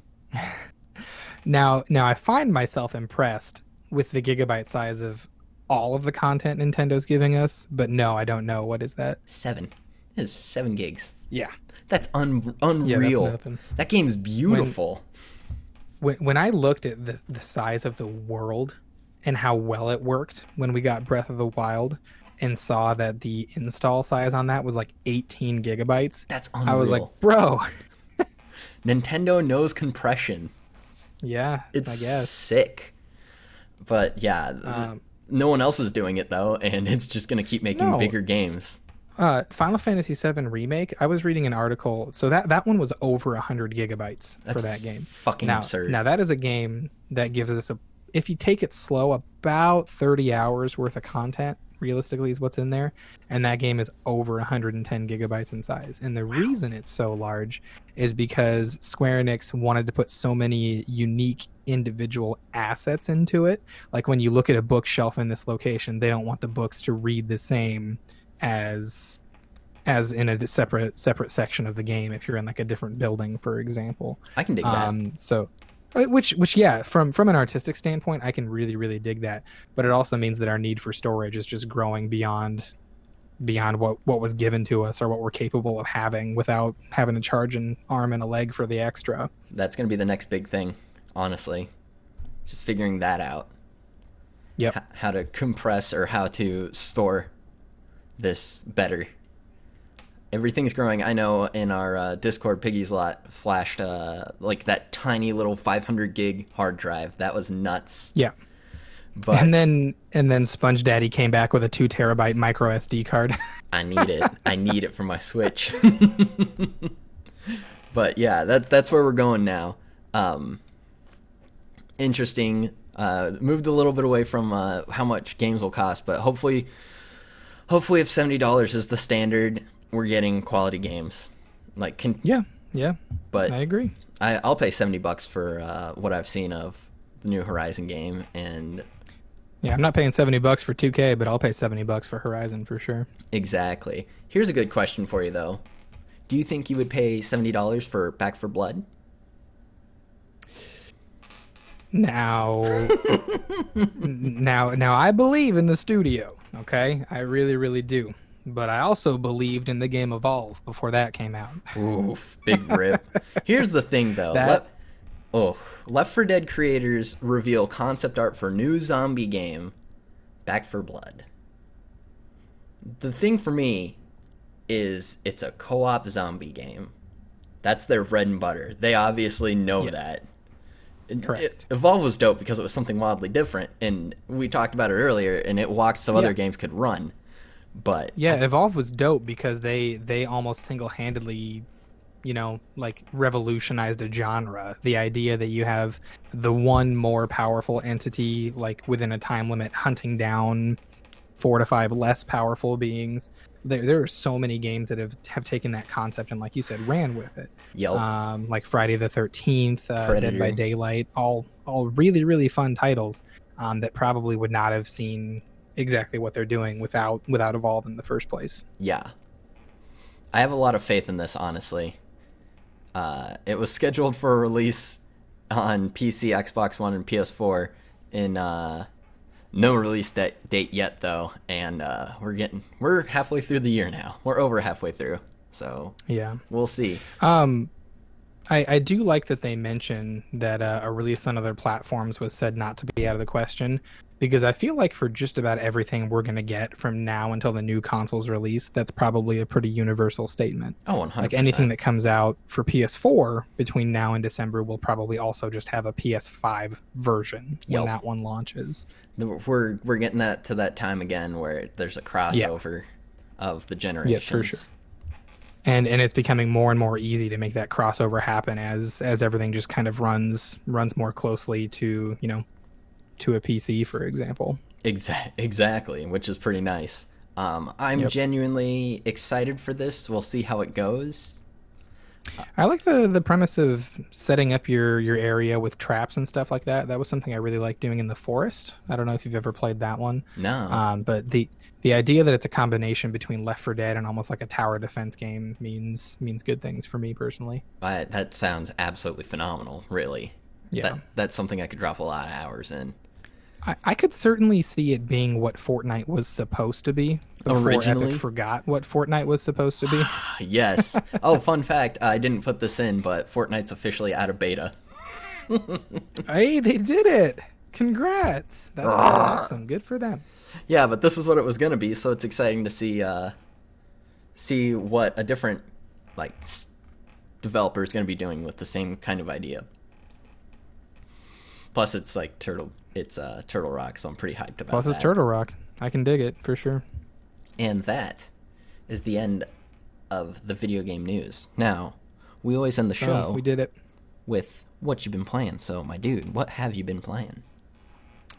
Now I find myself impressed with the gigabyte size of all of the content Nintendo's giving us, but no, I don't know. What is that? 7. It is 7 gigs. Yeah. That's unreal. Yeah, that's that game's beautiful. When I looked at the size of the world and how well it worked when we got Breath of the Wild and saw that the install size on that was like 18 gigabytes. That's unreal. I was like, bro. Nintendo knows compression. Yeah, it's I guess. Sick. But yeah, no one else is doing it though, and it's just going to keep making bigger games. Final Fantasy VII Remake, I was reading an article. So that one was over 100 gigabytes for that game. Fucking absurd. Now that is a game that gives us if you take it slow, about 30 hours worth of content, realistically, is what's in there. And that game is over 110 gigabytes in size. And the reason it's so large is because Square Enix wanted to put so many unique individual assets into it. Like when you look at a bookshelf in this location, they don't want the books to read the same as in a separate section of the game if you're in like a different building, for example. I can dig that. So which yeah, from an artistic standpoint, I can really, really dig that. But it also means that our need for storage is just growing beyond what was given to us or what we're capable of having without having to charge an arm and a leg for the extra. That's going to be the next big thing, honestly. Just figuring that out. Yep. How to compress or how to store this better. Everything's growing. I know in our Discord, Piggy's Lot flashed like that tiny little 500 gig hard drive. That was nuts. Yeah. But and then Sponge Daddy came back with a 2 terabyte micro SD card. I need it. I need it for my Switch. But yeah, that's where we're going now. Interesting. Moved a little bit away from how much games will cost, but hopefully if $70 is the standard, we're getting quality games. Like yeah. But I agree. I'll pay $70 for what I've seen of the new Horizon game, and yeah, I'm not paying $70 for 2K, but I'll pay $70 for Horizon for sure. Exactly. Here's a good question for you though. Do you think you would pay $70 for Back 4 Blood? Now I believe in the studio, okay? I really, really do. But I also believed in the game Evolve before that came out. Oof, big rip. Here's the thing, though. Left 4 Dead creators reveal concept art for new zombie game, Back 4 Blood. The thing for me is it's a co-op zombie game. That's their bread and butter. They obviously know that. Correct. Evolve was dope because it was something wildly different, and we talked about it earlier, and it walked so other games could run. But yeah, Evolve was dope because they almost single-handedly, like revolutionized a genre. The idea that you have the one more powerful entity, like within a time limit, hunting down 4 to 5 less powerful beings. There are so many games that have taken that concept and, like you said, ran with it. Yep. Like Friday the 13th, Dead by Daylight, all really, really fun titles that probably would not have seen exactly what they're doing without Evolve in the first place. Yeah. I have a lot of faith in this, honestly. It was scheduled for a release on PC, Xbox One, and PS4 in no release date yet, though, and we're halfway through the year now. We're over halfway through, so yeah, we'll see. I do like that they mention that a release on other platforms was said not to be out of the question, because I feel like for just about everything we're going to get from now until the new console's release, that's probably a pretty universal statement. Oh, 100%. Like anything that comes out for PS4 between now and December will probably also just have a PS5 version when that one launches. We're getting that to that time again where there's a crossover of the generations. Yeah, for sure. And it's becoming more and more easy to make that crossover happen as everything just kind of runs more closely to, to a PC, for example. Exactly, which is pretty nice. I'm genuinely excited for this. We'll see how it goes. I like the premise of setting up your area with traps and stuff like that. That was something I really liked doing in The Forest. I don't know if you've ever played that one. No. But the idea that it's a combination between Left 4 Dead and almost like a tower defense game means good things for me personally. That sounds absolutely phenomenal, really. Yeah. That's something I could drop a lot of hours in. I could certainly see it being what Fortnite was supposed to be before originally. Epic forgot what Fortnite was supposed to be. Yes. Oh, fun fact, I didn't put this in, but Fortnite's officially out of beta. Hey, they did it. Congrats. That's awesome. Good for them. Yeah, but this is what it was going to be, so it's exciting to see what a different developer is going to be doing with the same kind of idea. Plus, it's like Turtle Rock, so I'm pretty hyped about that. Plus, it's Turtle Rock. I can dig it, for sure. And that is the end of the video game news. Now, we always end the show we did it. with what you've been playing. So, my dude, what have you been playing?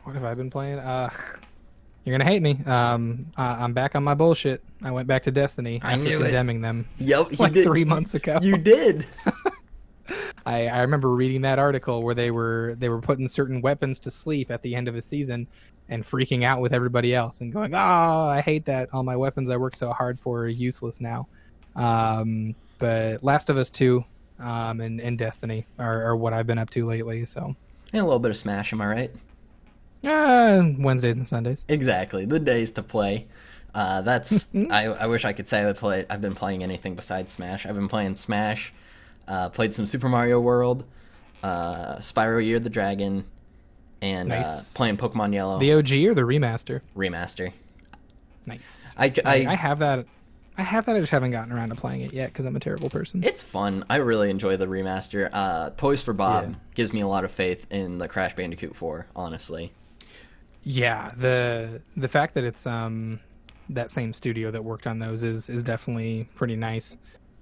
What have I been playing? You're going to hate me. I'm back on my bullshit. I went back to Destiny after condemning them. Yep, you like did. 3 months ago. You did. I remember reading that article where they were putting certain weapons to sleep at the end of a season and freaking out with everybody else and going, "Oh, I hate that. All my weapons I worked so hard for are useless now." But Last of Us 2 and Destiny are what I've been up to lately. So And a little bit of Smash, am I right? Wednesdays and Sundays. Exactly, the days to play. That's I wish I could say I've been playing anything besides Smash. I've been playing Smash. Played some Super Mario World, Spyro Year the Dragon, and playing Pokemon Yellow. The OG or the remaster? Remaster. Nice. I have that. I just haven't gotten around to playing it yet because I'm a terrible person. It's fun. I really enjoy the remaster. Toys for Bob gives me a lot of faith in the Crash Bandicoot 4, honestly. Yeah, the fact that it's that same studio that worked on those is definitely pretty nice.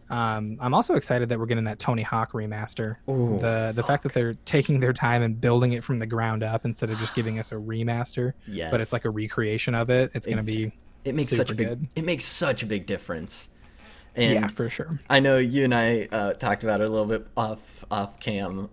I'm also excited that we're getting that Tony Hawk remaster. Ooh, the fact that they're taking their time and building it from the ground up instead of just giving us a remaster. Yes. But it's like a recreation of it. It's going to be it makes such a big difference. And yeah, for sure. I know you and I talked about it a little bit off cam.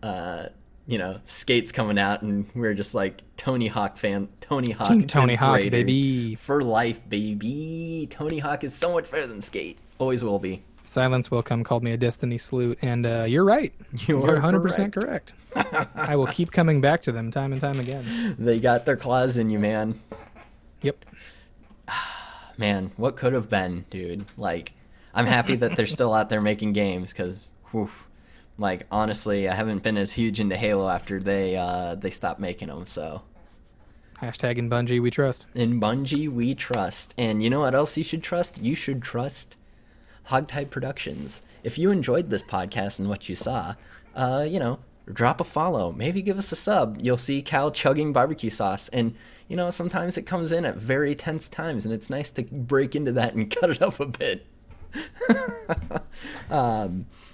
Skate's coming out, and we're just like Tony Hawk fan. Tony Hawk baby, for life, baby. Tony Hawk is so much better than Skate. Always will be. Silence Will Come called me a Destiny salute, and you're right. You're 100% correct. I will keep coming back to them time and time again. They got their claws in you, man. Yep. Man, what could have been, dude? Like, I'm happy that they're still out there making games, because, honestly, I haven't been as huge into Halo after they stopped making them, so. Hashtag in Bungie we trust. In Bungie we trust. And you know what else you should trust? You should trust Hogtie Productions. If you enjoyed this podcast and what you saw, drop a follow. Maybe give us a sub. You'll see Cal chugging barbecue sauce. And, sometimes it comes in at very tense times, and it's nice to break into that and cut it up a bit.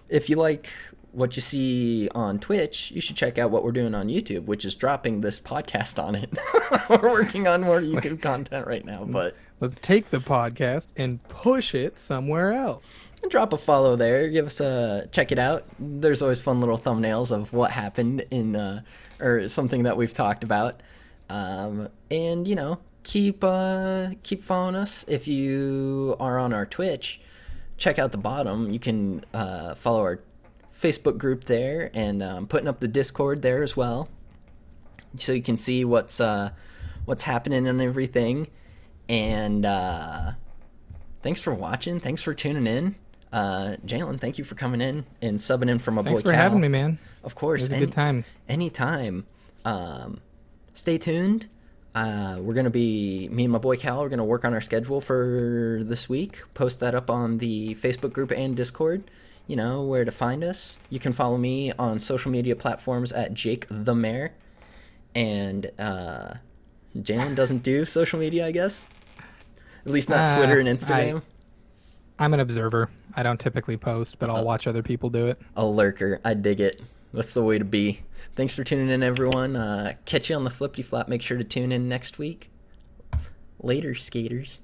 If you like what you see on Twitch, you should check out what we're doing on YouTube, which is dropping this podcast on it. We're working on more YouTube content right now, but Let's take the podcast and push it somewhere else. Drop a follow there. Give us a check it out. There's always fun little thumbnails of what happened in or something that we've talked about. And keep following us. If you are on our Twitch, check out the bottom. You can follow our Facebook group there, and putting up the Discord there as well, so you can see what's happening and everything. And thanks for watching. Thanks for tuning in. Jalen, thank you for coming in and subbing in for my boy Cal. Thanks for having me, man. Of course. It was a good time. Anytime. Stay tuned. We're going to be, me and my boy Cal are going to work on our schedule for this week. Post that up on the Facebook group and Discord. You know where to find us. You can follow me on social media platforms at Jake the Mayor. And Jalen doesn't do social media, I guess. At least not Twitter and Instagram. I'm an observer. I don't typically post, but I'll watch other people do it. A lurker. I dig it. That's the way to be. Thanks for tuning in, everyone. Catch you on the flippity flop. Make sure to tune in next week. Later, skaters.